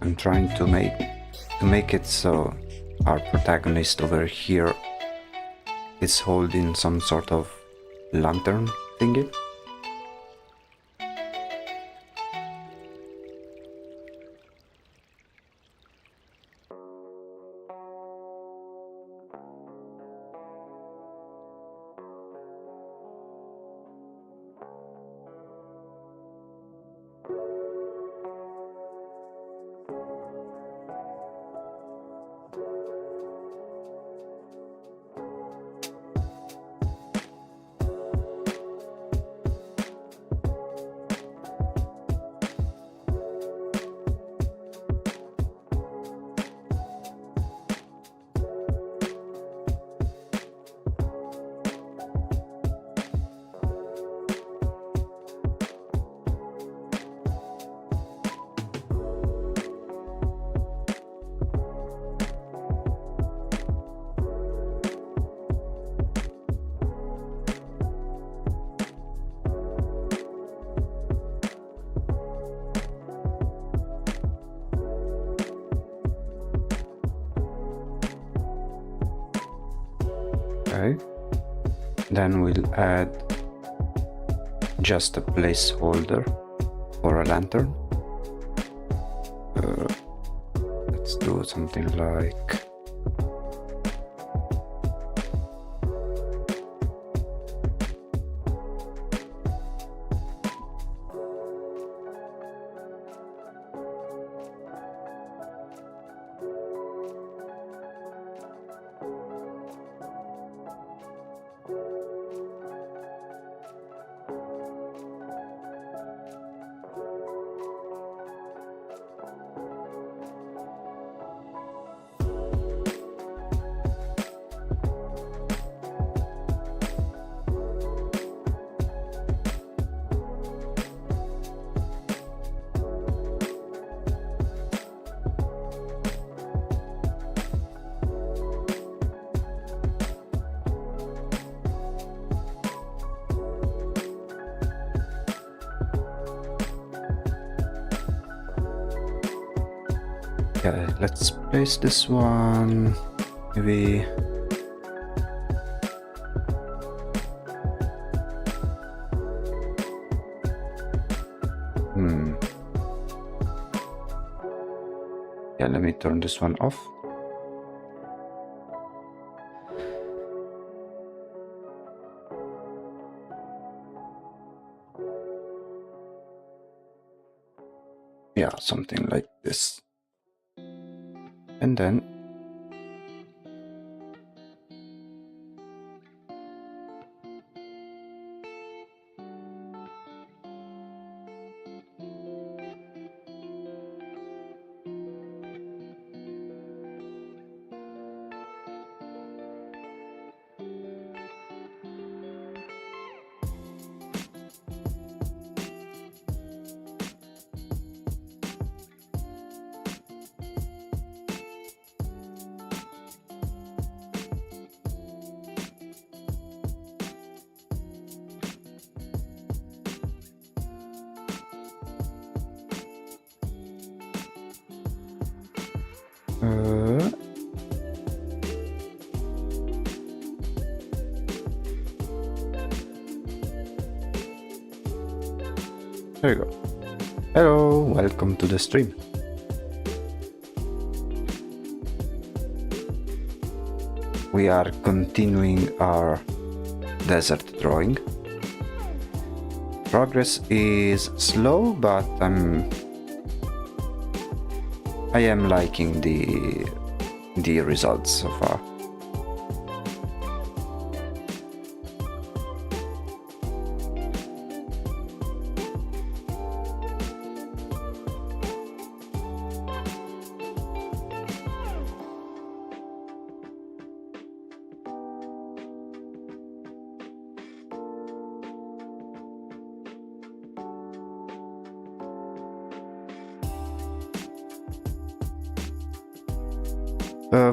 I'm trying to make it so our protagonist over here is holding some sort of lantern thingy. Okay, then we'll add just a placeholder for a lantern. Let's do something like Yeah, let's place this one maybe. Yeah, let me turn this one off. Yeah, something like this. And then there you go. Hello, welcome to the stream. We are continuing our desert drawing. Progress is slow, but I am liking the results so far.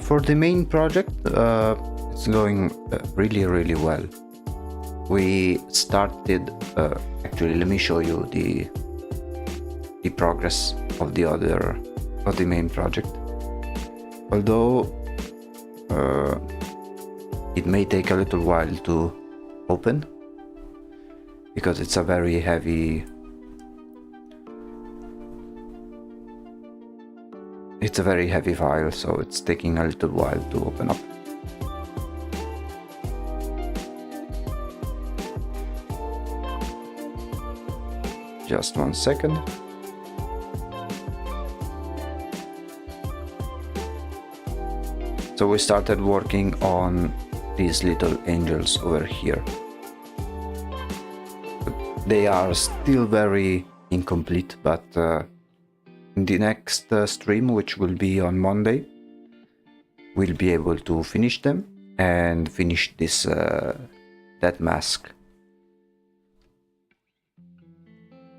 For the main project, it's going really well. We started, actually let me show you the progress of the main project. Although it may take a little while to open because it's a very heavy file, so it's taking a little while to open up. Just 1 second. So we started working on these little angels over here. They are still very incomplete, but in the next stream, which will be on Monday, we'll be able to finish them and finish this that mask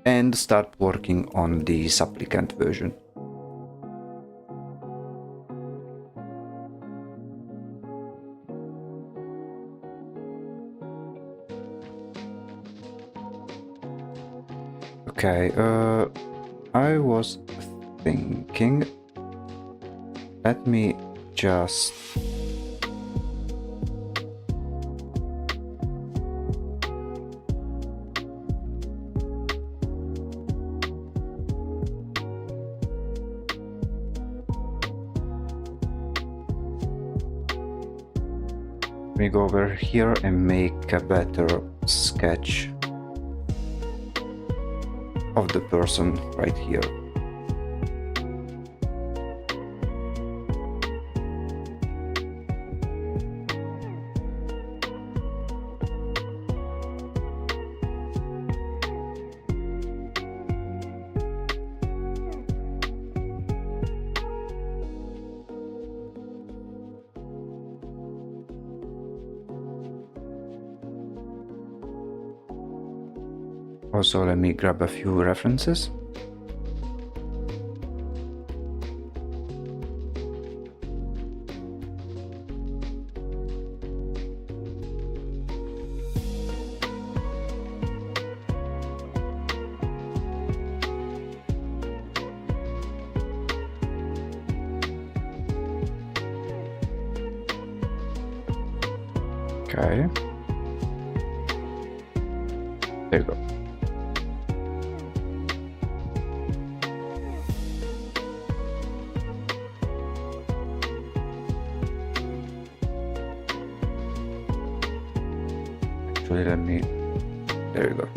and start working on the supplicant version. Okay, I was thinking, let me just go over here and make a better sketch of the person right here. Also, let me grab a few references. Okay. There you go. Actually, let me... There you go.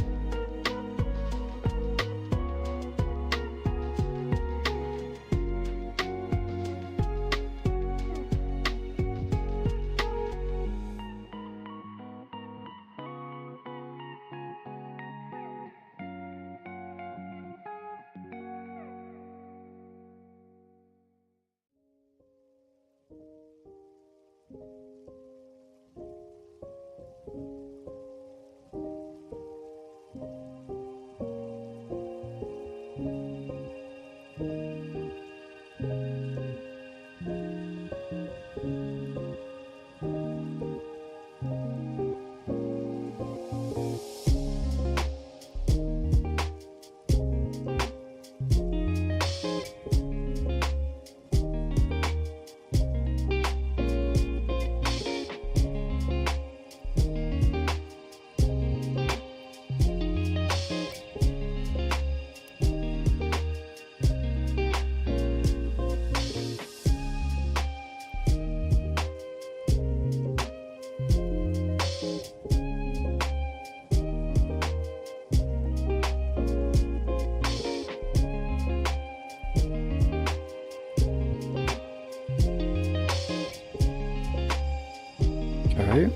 Okay.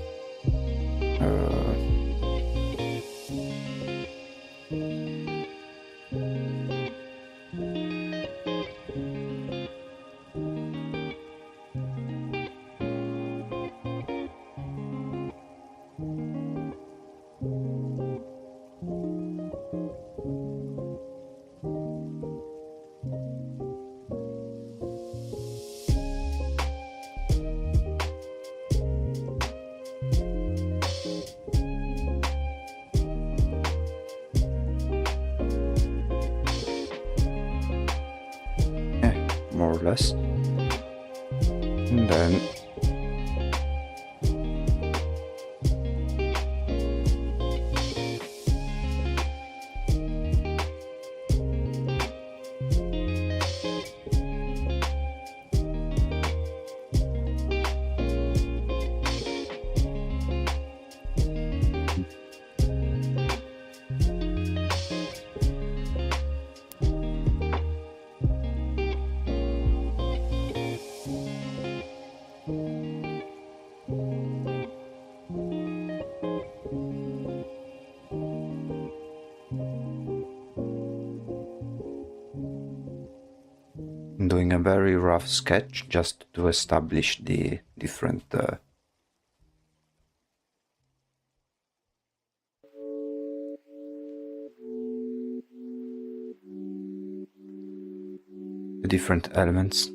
More or less. And then I'm doing a very rough sketch just to establish the different elements.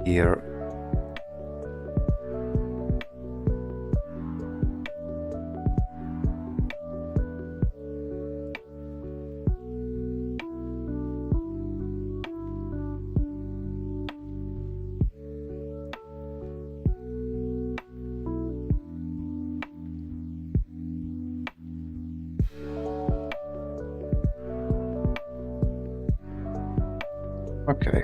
Here okay.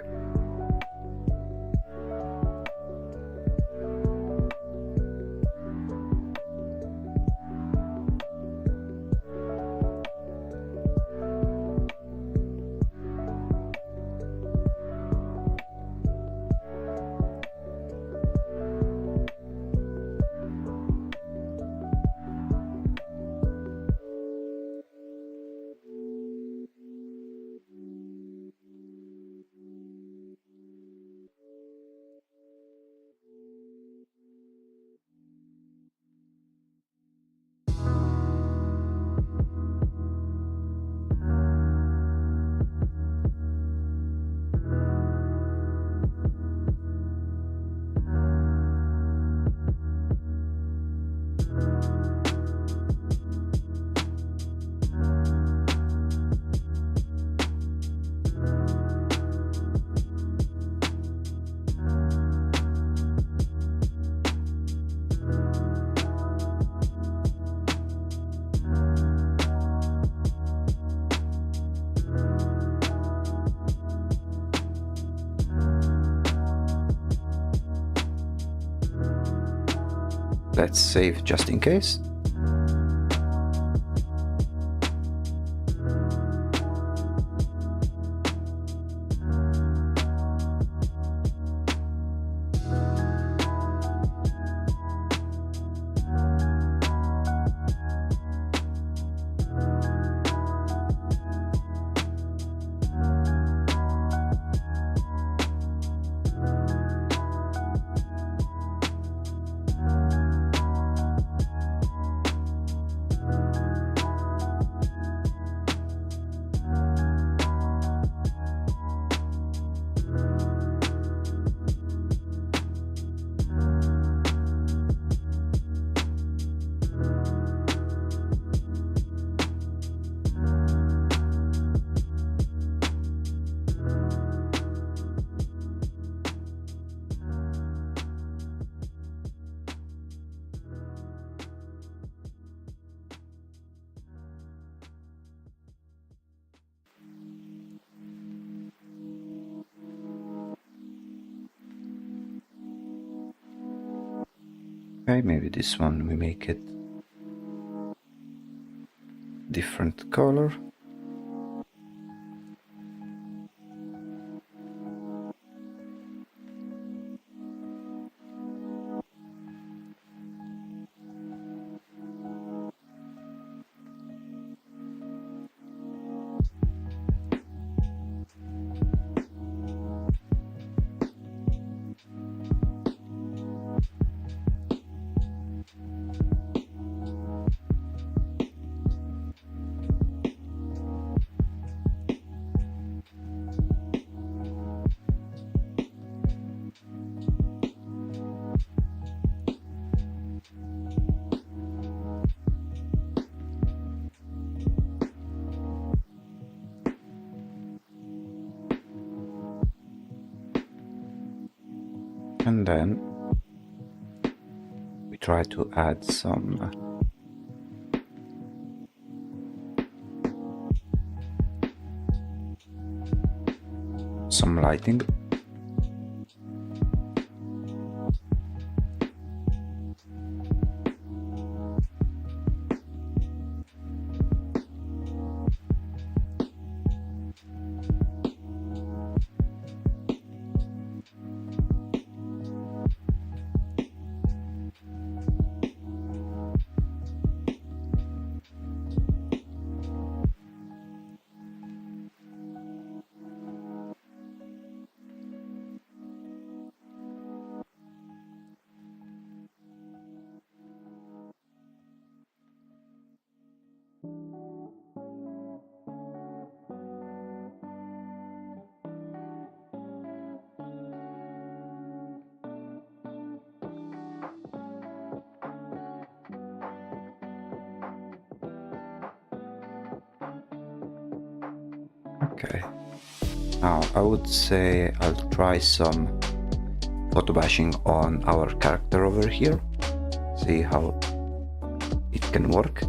Let's save just in case. Okay, maybe this one we make it different color. And then we try to add some lighting. Okay, now I would say I'll try some photo bashing on our character over here, see how it can work.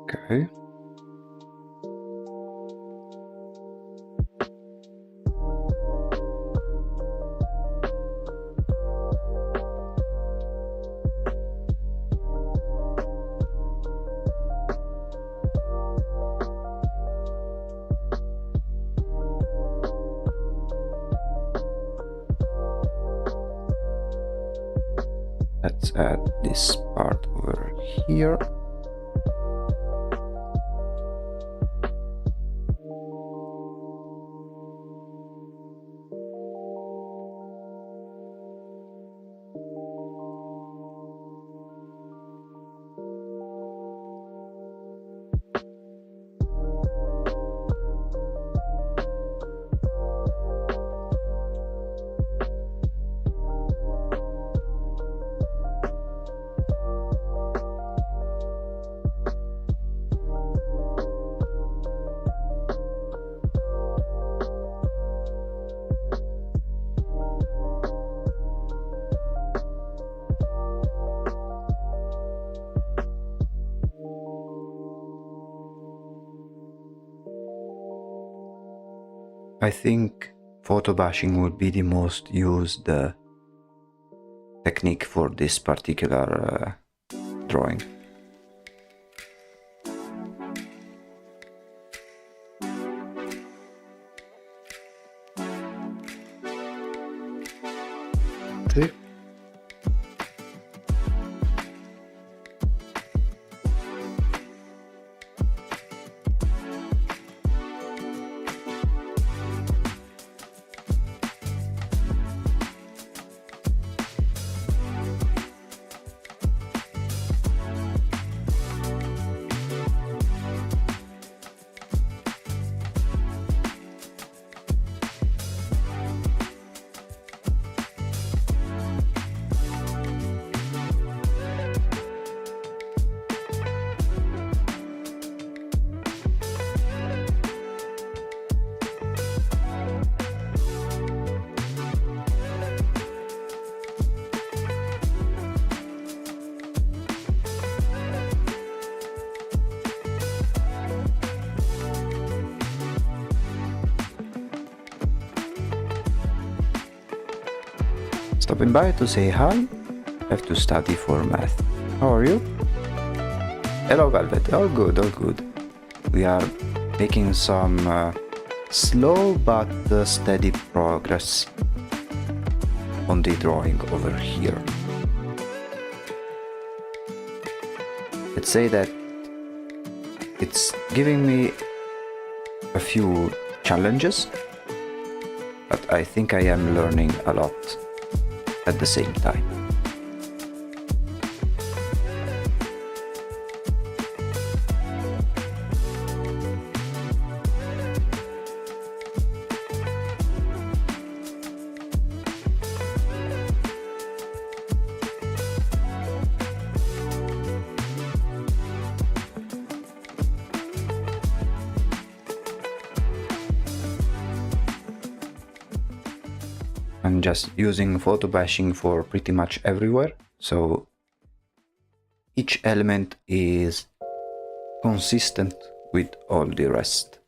Okay. Let's add this part over here. I think photo bashing would be the most used technique for this particular drawing. See? Stopping by to say hi. Have to study for math. How are you? Hello, Velvet. All good, all good. We are making some slow but steady progress on the drawing over here. Let's say that it's giving me a few challenges, but I think I am learning a lot at the same time. I'm just using photo bashing for pretty much everywhere, so each element is consistent with all the rest.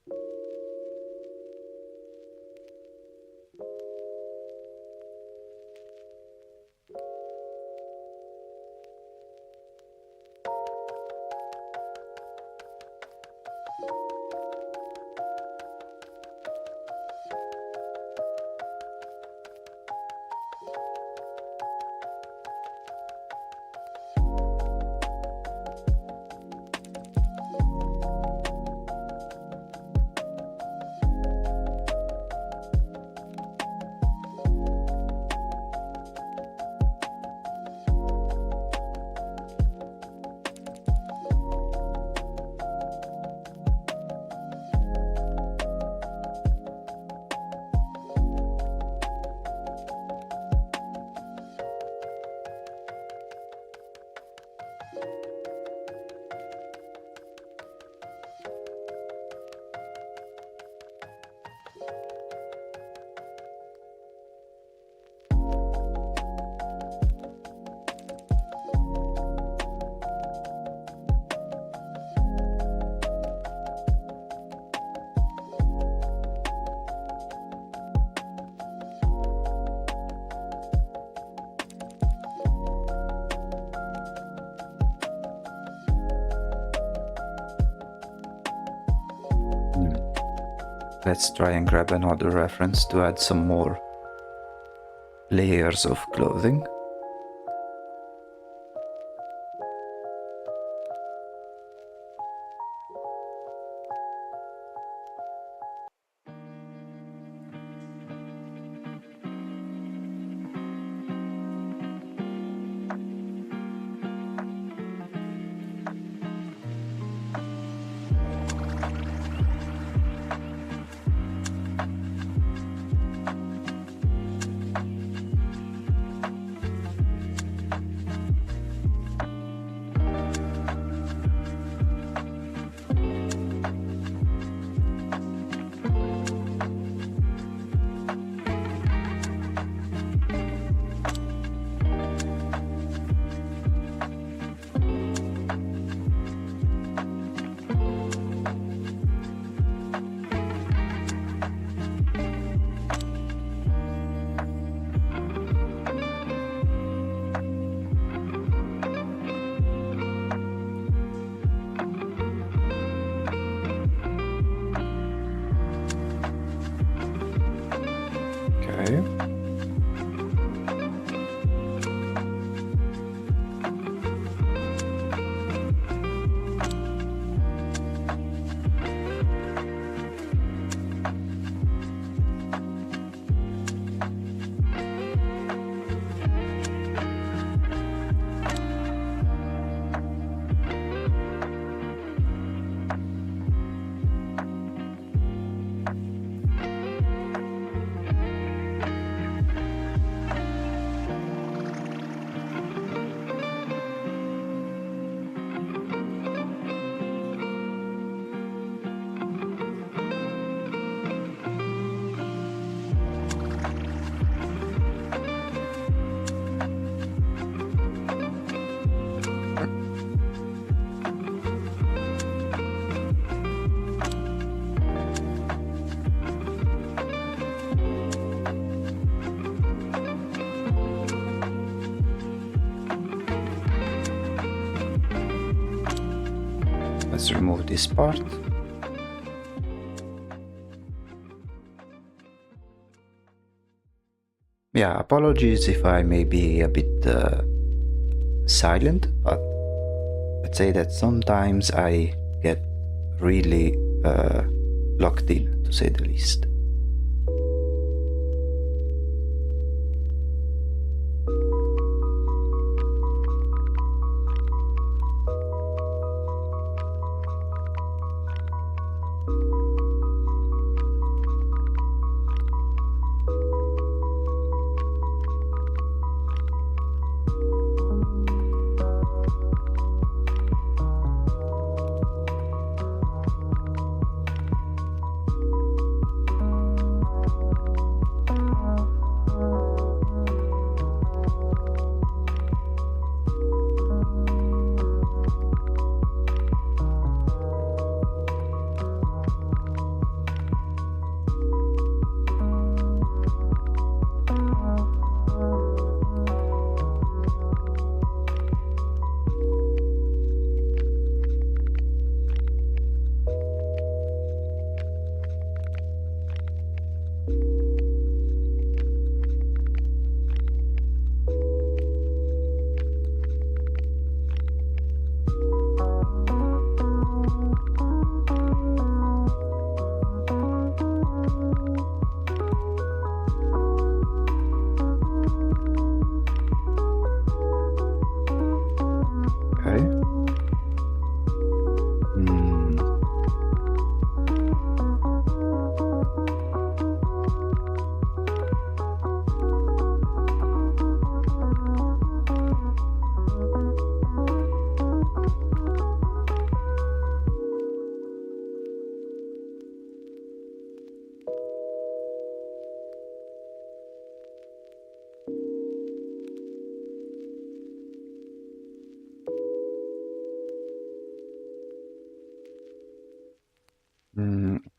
let's try and grab another reference to add some more layers of clothing. Okay. Let's remove this part. Yeah, apologies if I may be a bit silent, but let's say that sometimes I get really locked in, to say the least.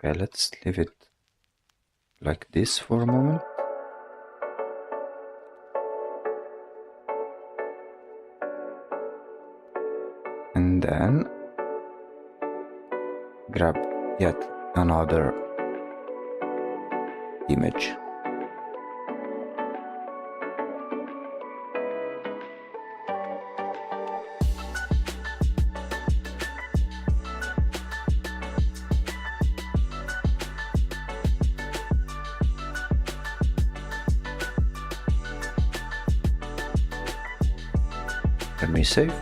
Okay, let's leave it like this for a moment. And then grab yet another image. Let me save.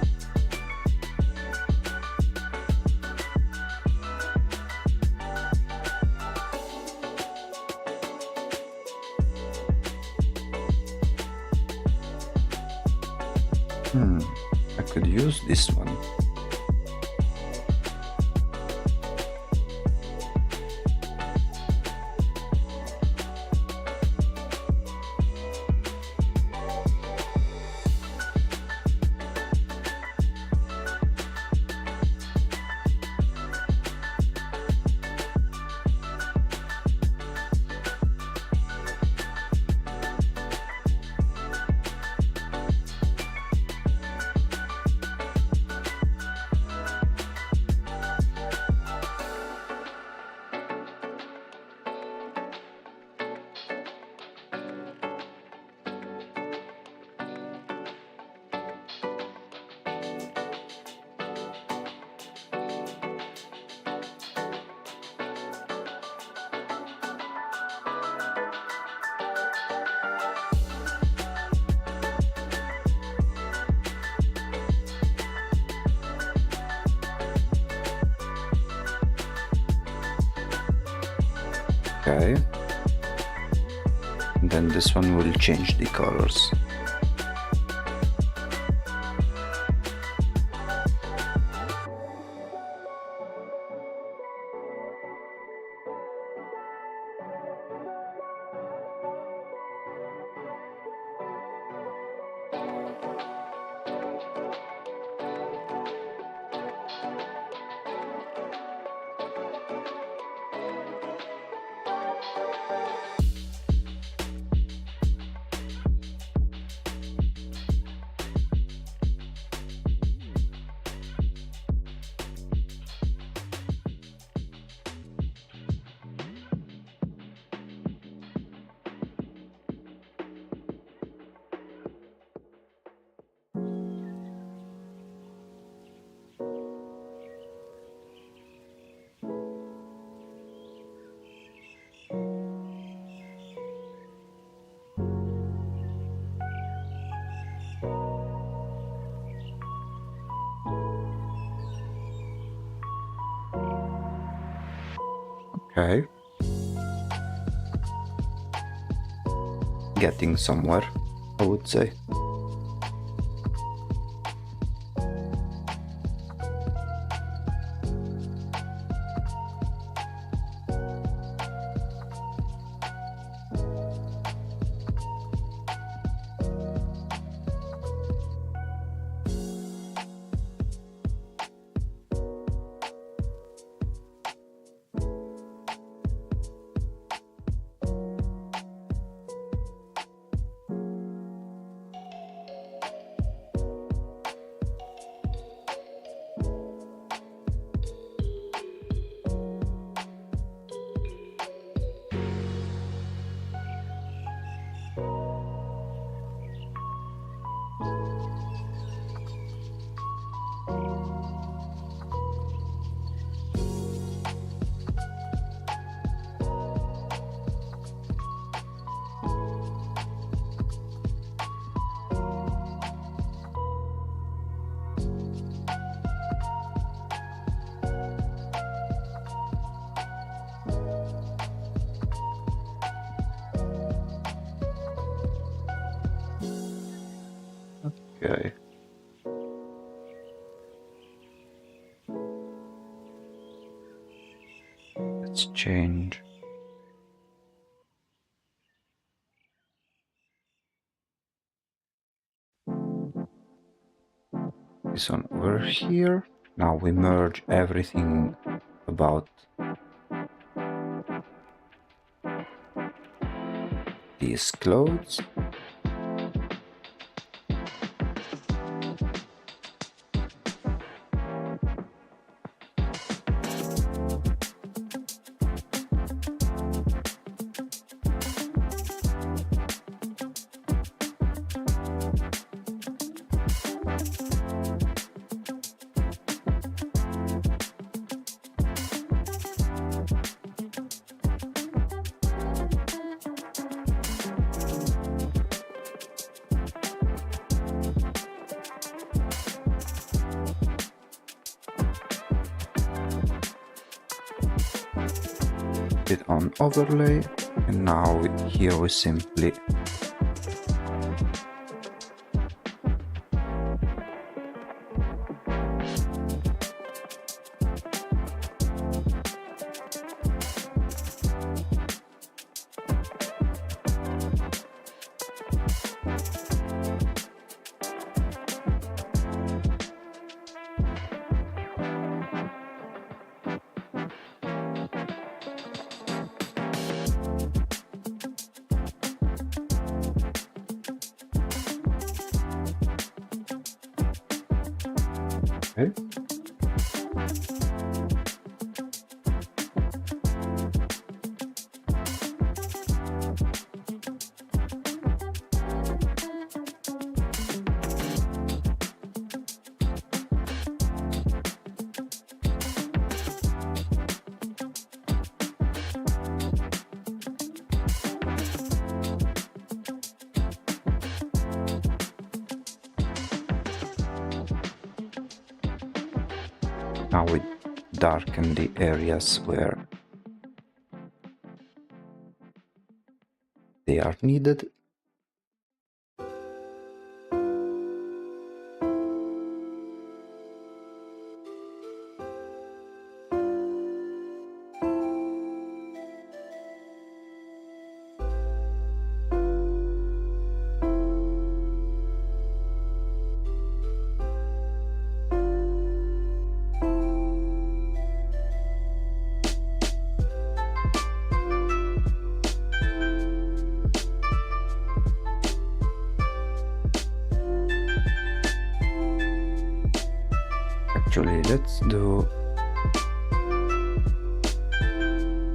I could use this one. Okay. Then this one will change the colors. Okay. Getting somewhere, I would say. Okay. Let's change. This one over here. Now we merge everything about these clothes. put it on overlay, and now here we simply okay. Now we darken the areas where they are needed. Actually, let's do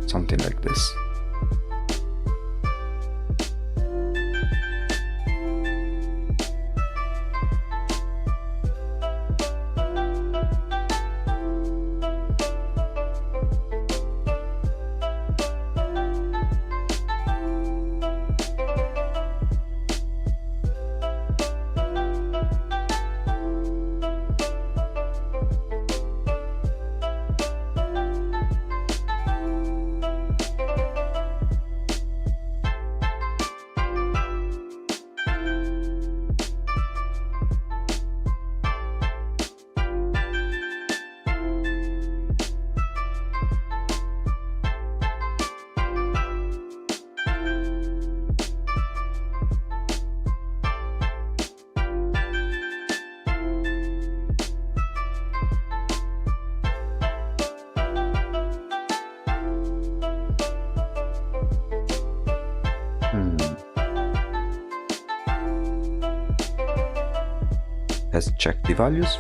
something like this. Let's check the values.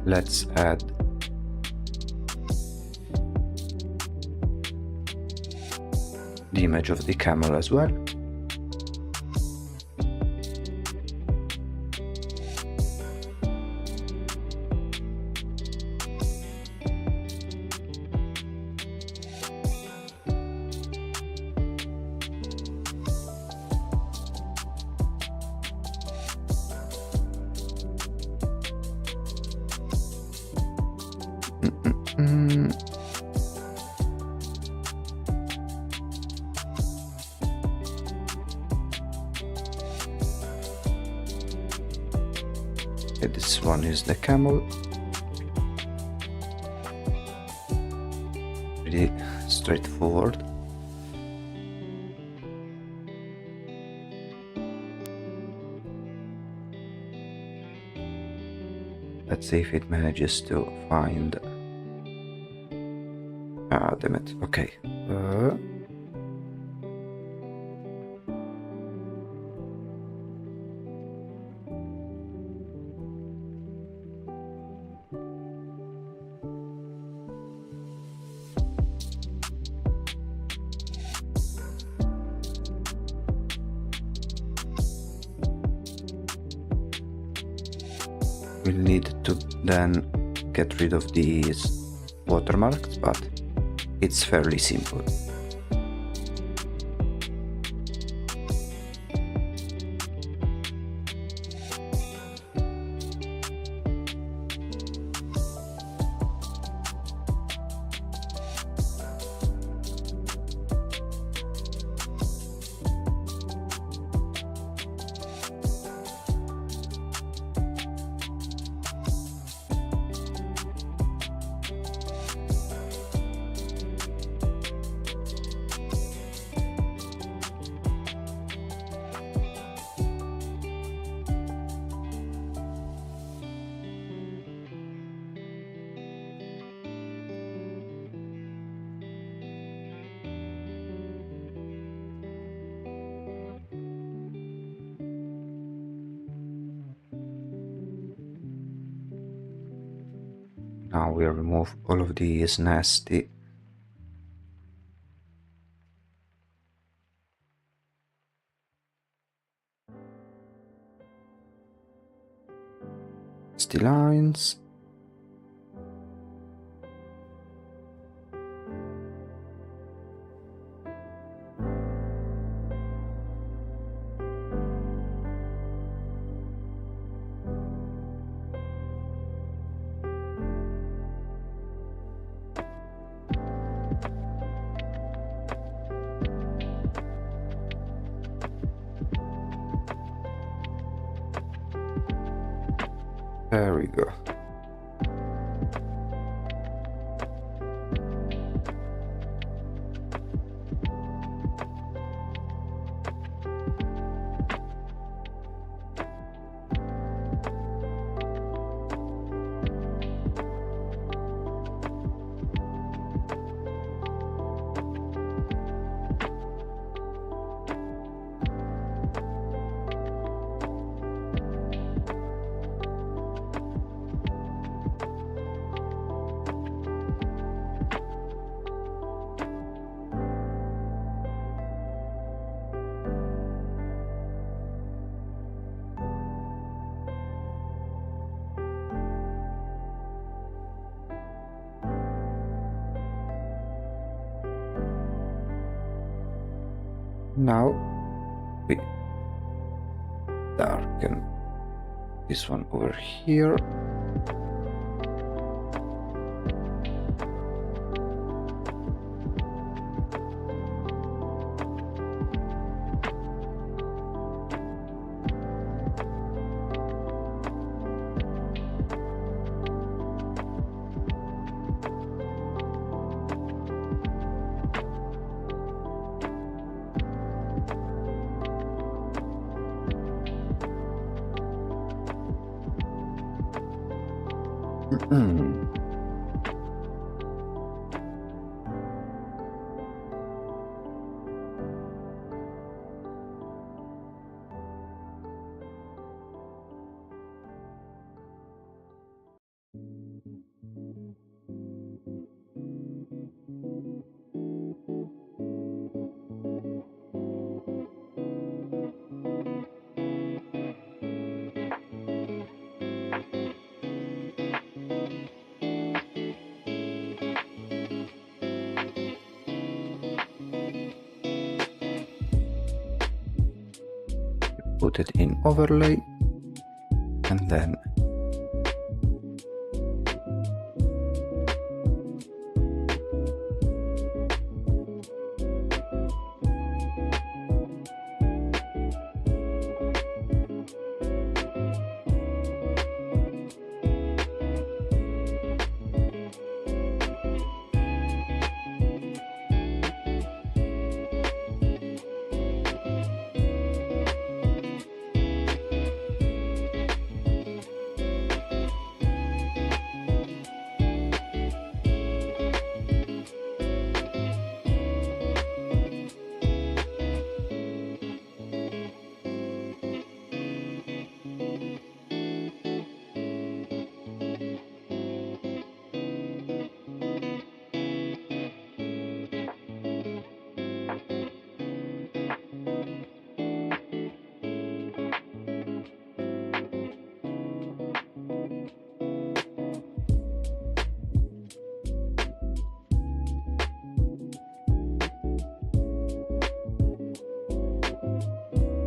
Let's add the image of the camel as well. Okay, this one is the camel. Pretty straightforward. Let's see if it manages to find... Ah, damn it. Okay. We'll need to then get rid of these watermarks, but it's fairly simple. Now we'll remove all of these nasty lines. There we go. Now we darken this one over here. Put it in overlay and then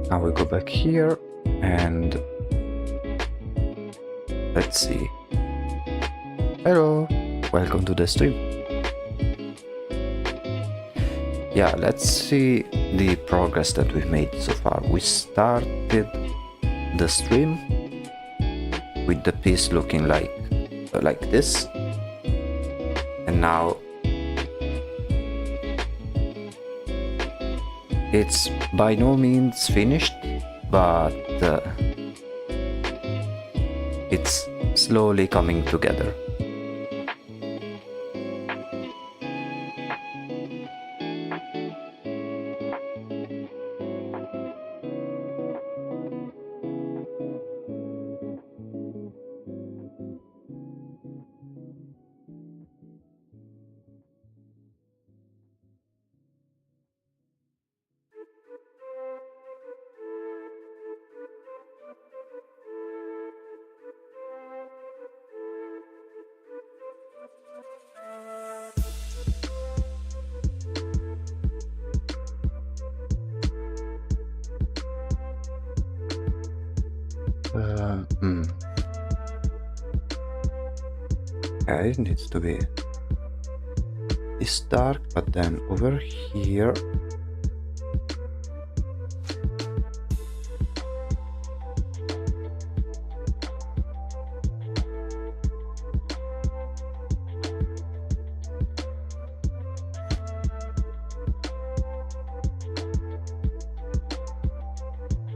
Now we go back here and let's see. Hello, welcome to the stream. Yeah, let's see the progress that we've made so far. We started the stream with the piece looking like this, and now it's by no means finished, but it's slowly coming together. Okay, it needs to be this dark, but then over here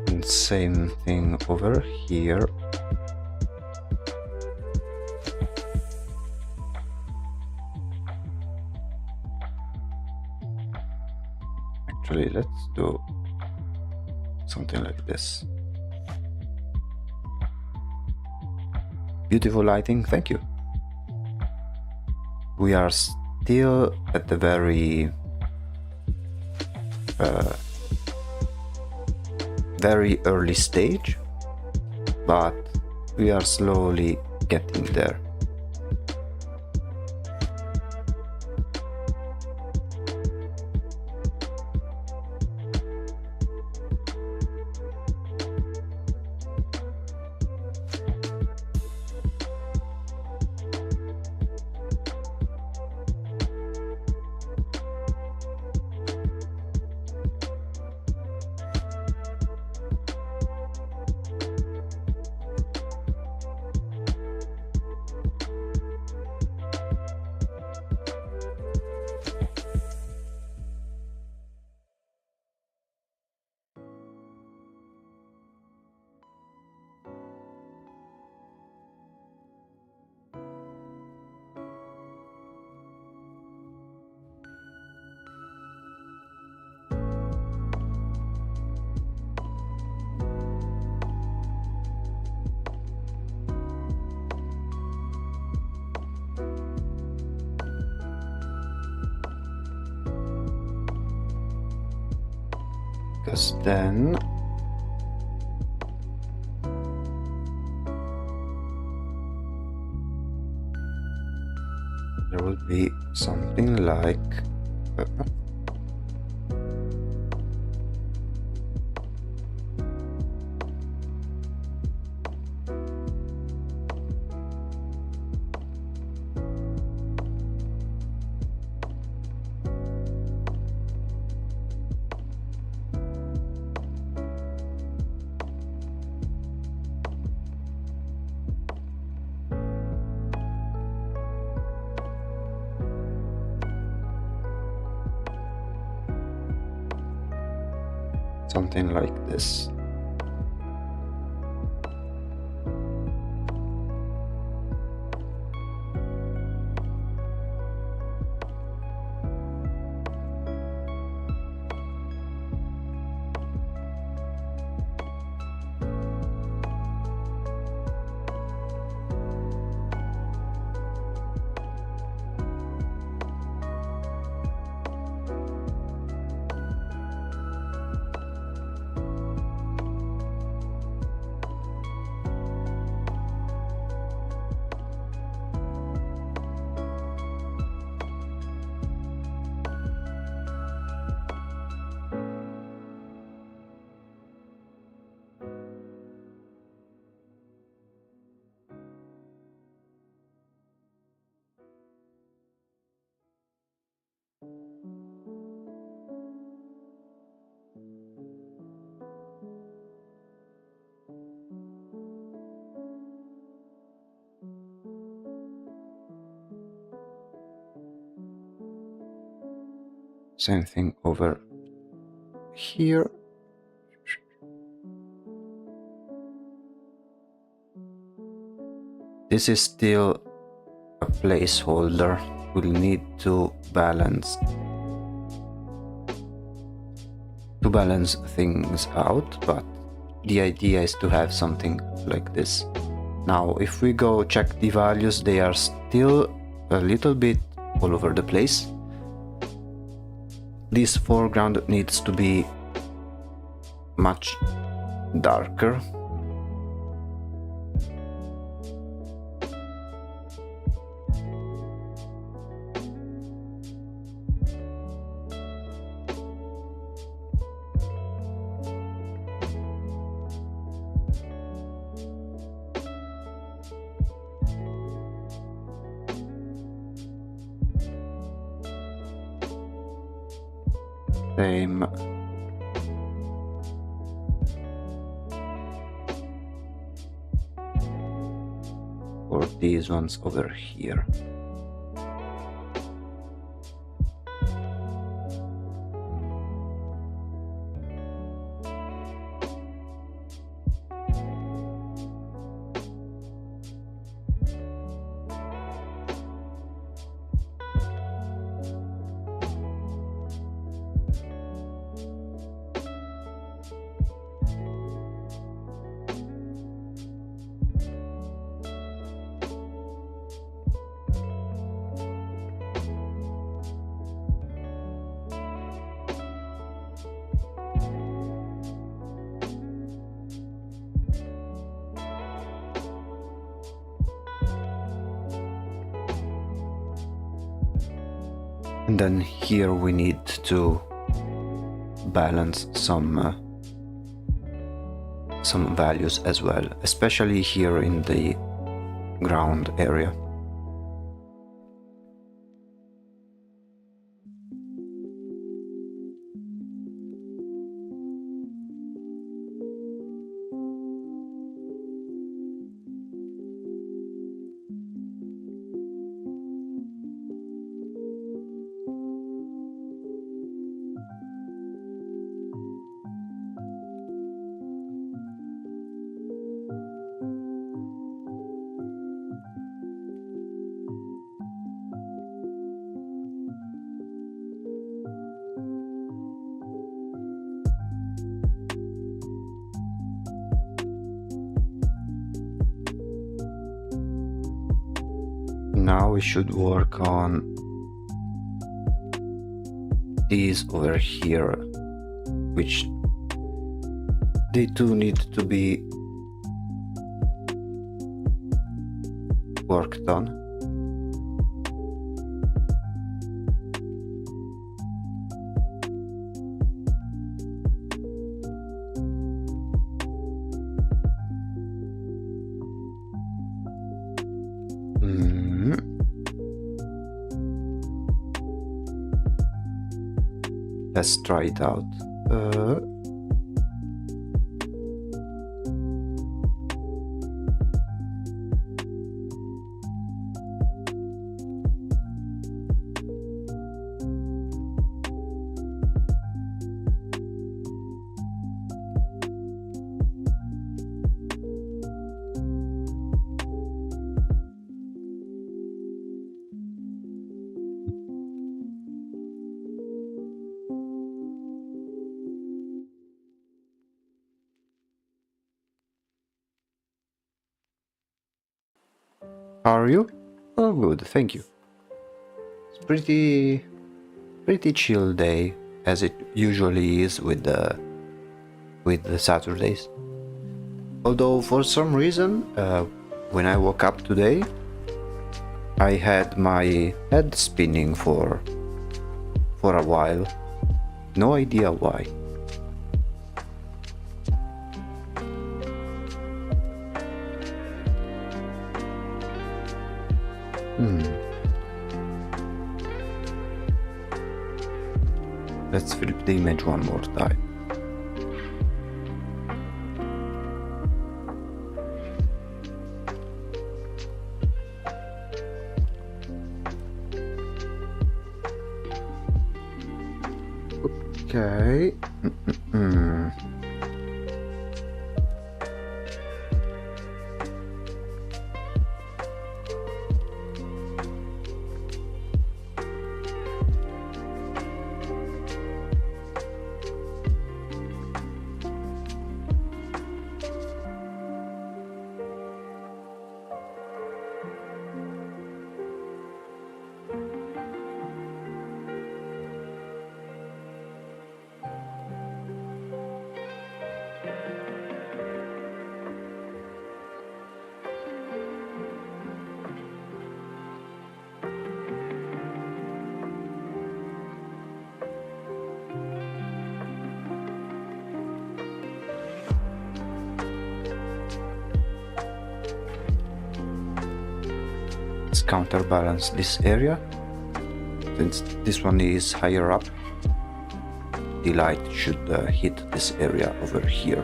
and same thing over here. Actually, let's do something like this. Beautiful lighting, thank you. We are still at the very early stage, but we are slowly getting there. Because then there will be something like something like this. Same thing over here. This is still a placeholder. We'll need to balance things out, but the idea is to have something like this. Now, if we go check the values, they are still a little bit all over the place. This foreground needs to be much darker. Same. For these ones over here. And then here we need to balance some values as well, especially here in the ground area. Now we should work on these over here, which they do need to be worked on. Let's try it out. Are you? Oh, good, thank you. It's pretty chill day, as it usually is with the Saturdays. Although for some reason, when I woke up today, I had my head spinning for a while. No idea why. Let's flip the image one more time. Okay. Let's counterbalance this area. Since this one is higher up, the light should hit this area over here.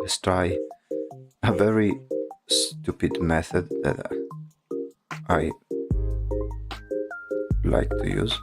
Let's try a very stupid method that I like to use.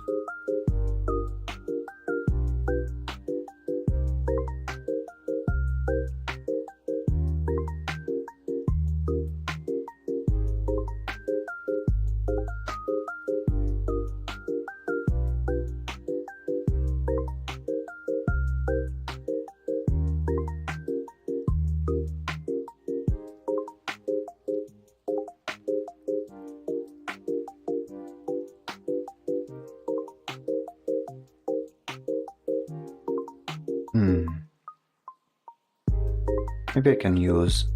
Maybe I can use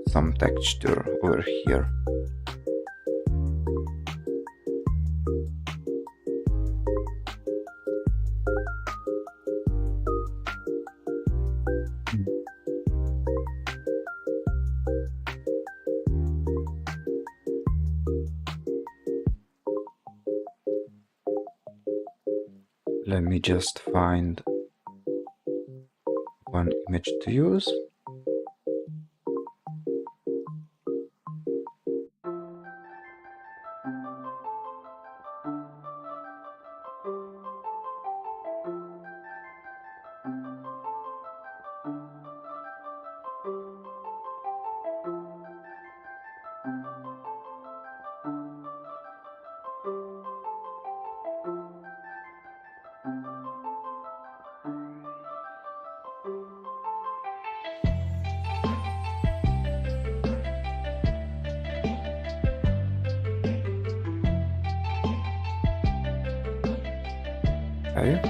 some texture over here. Let me just find one image to use. Okay.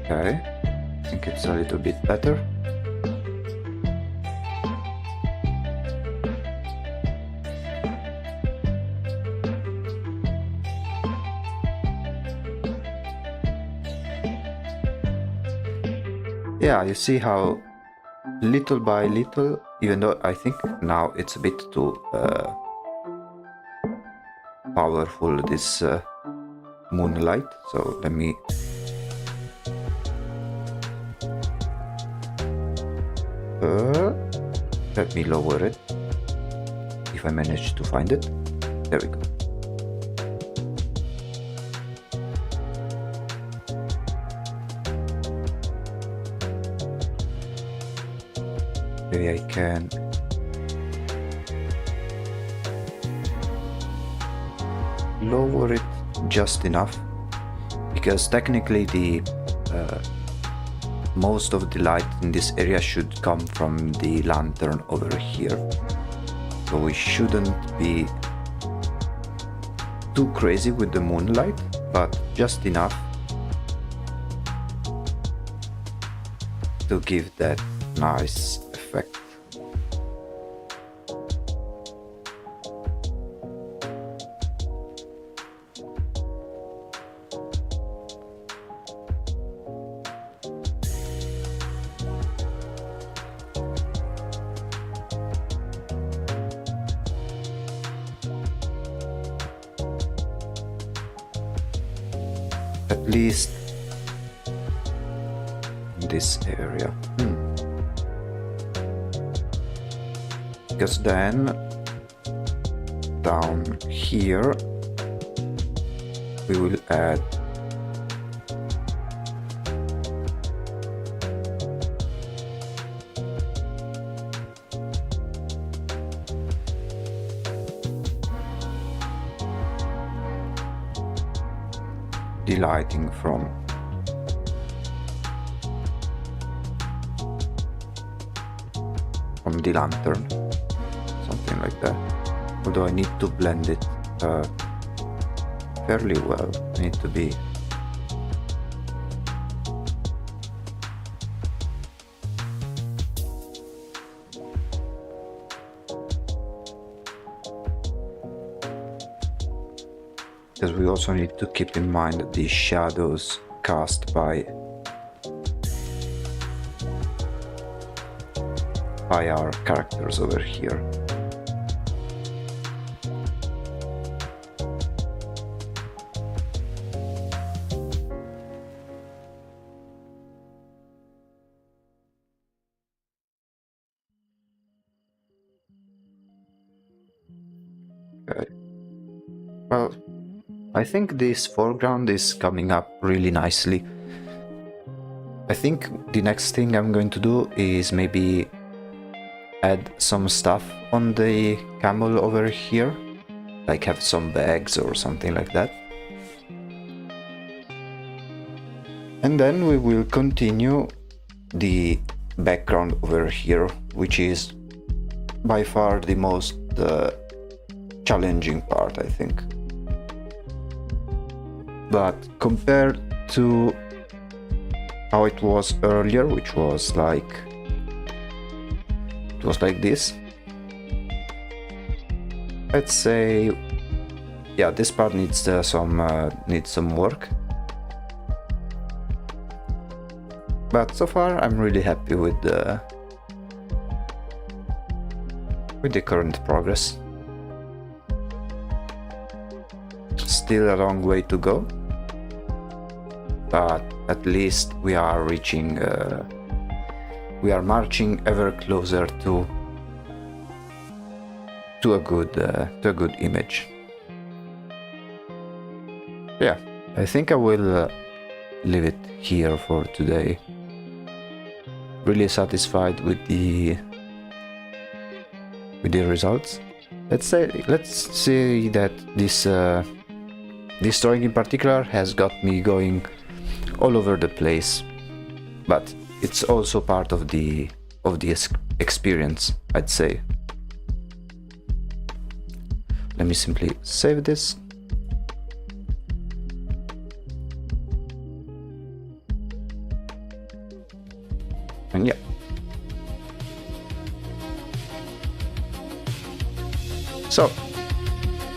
Okay, I think it's a little bit better. Yeah, you see how little by little, even though I think now it's a bit too powerful, this moonlight. So let me lower it, if I manage to find it. There we go. Maybe I can lower it just enough, because technically the most of the light in this area should come from the lantern over here, so we shouldn't be too crazy with the moonlight, but just enough to give that nice effect. At least in this area. Because then down here we will add the lighting from the lantern, something like that. Although I need to blend it fairly well. I need to be because we also need to keep in mind the shadows cast by our characters over here. Okay. Well, I think this foreground is coming up really nicely. I think the next thing I'm going to do is maybe add some stuff on the camel over here, like have some bags or something like that. And then we will continue the background over here, which is by far the most challenging part, I think. But compared to how it was earlier, which was like this, let's say, yeah, this part needs some work. But so far I'm really happy with the current progress. Still a long way to go, but at least we are reaching, we are marching ever closer to a good image. Yeah, I think I will leave it here for today. Really satisfied with the results. Let's say that this drawing in particular has got me going all over the place, but it's also part of the experience, I'd say. Let me simply save this. And yeah. So,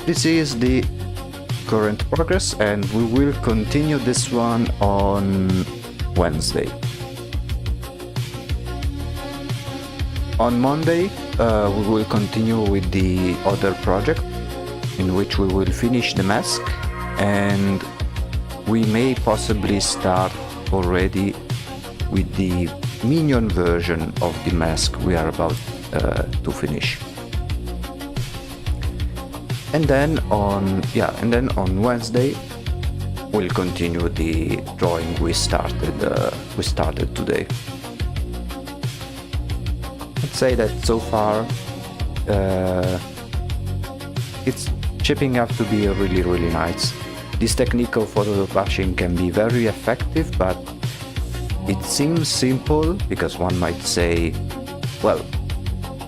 this is the current progress, and we will continue this one on Wednesday. On Monday, we will continue with the other project, in which we will finish the mask, and we may possibly start already with the minion version of the mask we are about to finish. And then on Wednesday, we'll continue the drawing we started today. Let's say that so far it's shaping up to be really, really nice. This technique of photo bashing can be very effective, but it seems simple because one might say, well,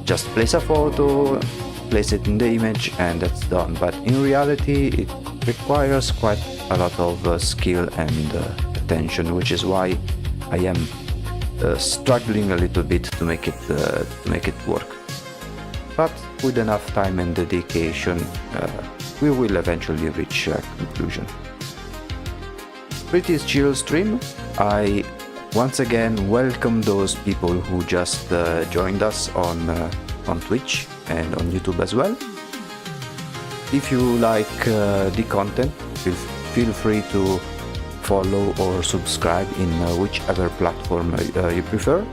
just place a photo, place it in the image, and that's done. But in reality, it requires quite a lot of skill and attention, which is why I am struggling a little bit to make it work. But with enough time and dedication, we will eventually reach a conclusion. Pretty chill stream. I once again welcome those people who just joined us on Twitch and on YouTube as well. If you like the content, feel free to follow or subscribe in whichever platform you prefer.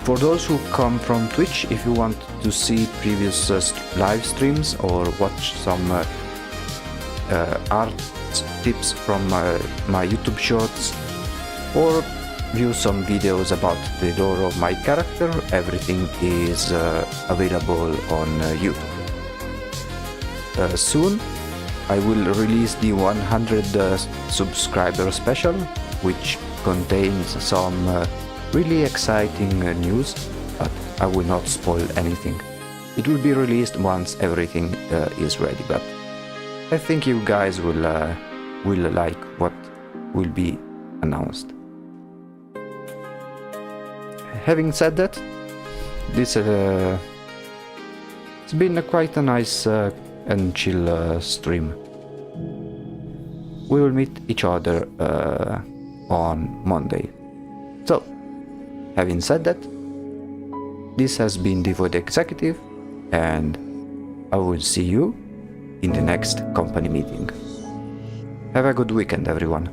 For those who come from Twitch, if you want to see previous live streams or watch some art tips from my YouTube shorts, or view some videos about the lore of my character, everything is available on YouTube. Soon I will release the 100 subscriber special, which contains some really exciting news, but I will not spoil anything. It will be released once everything is ready, but I think you guys will like what will be announced. Having said that, this it's been quite a nice and chill stream. We will meet each other on Monday. So, having said that, this has been the Void Executive, and I will see you in the next company meeting. Have a good weekend, everyone.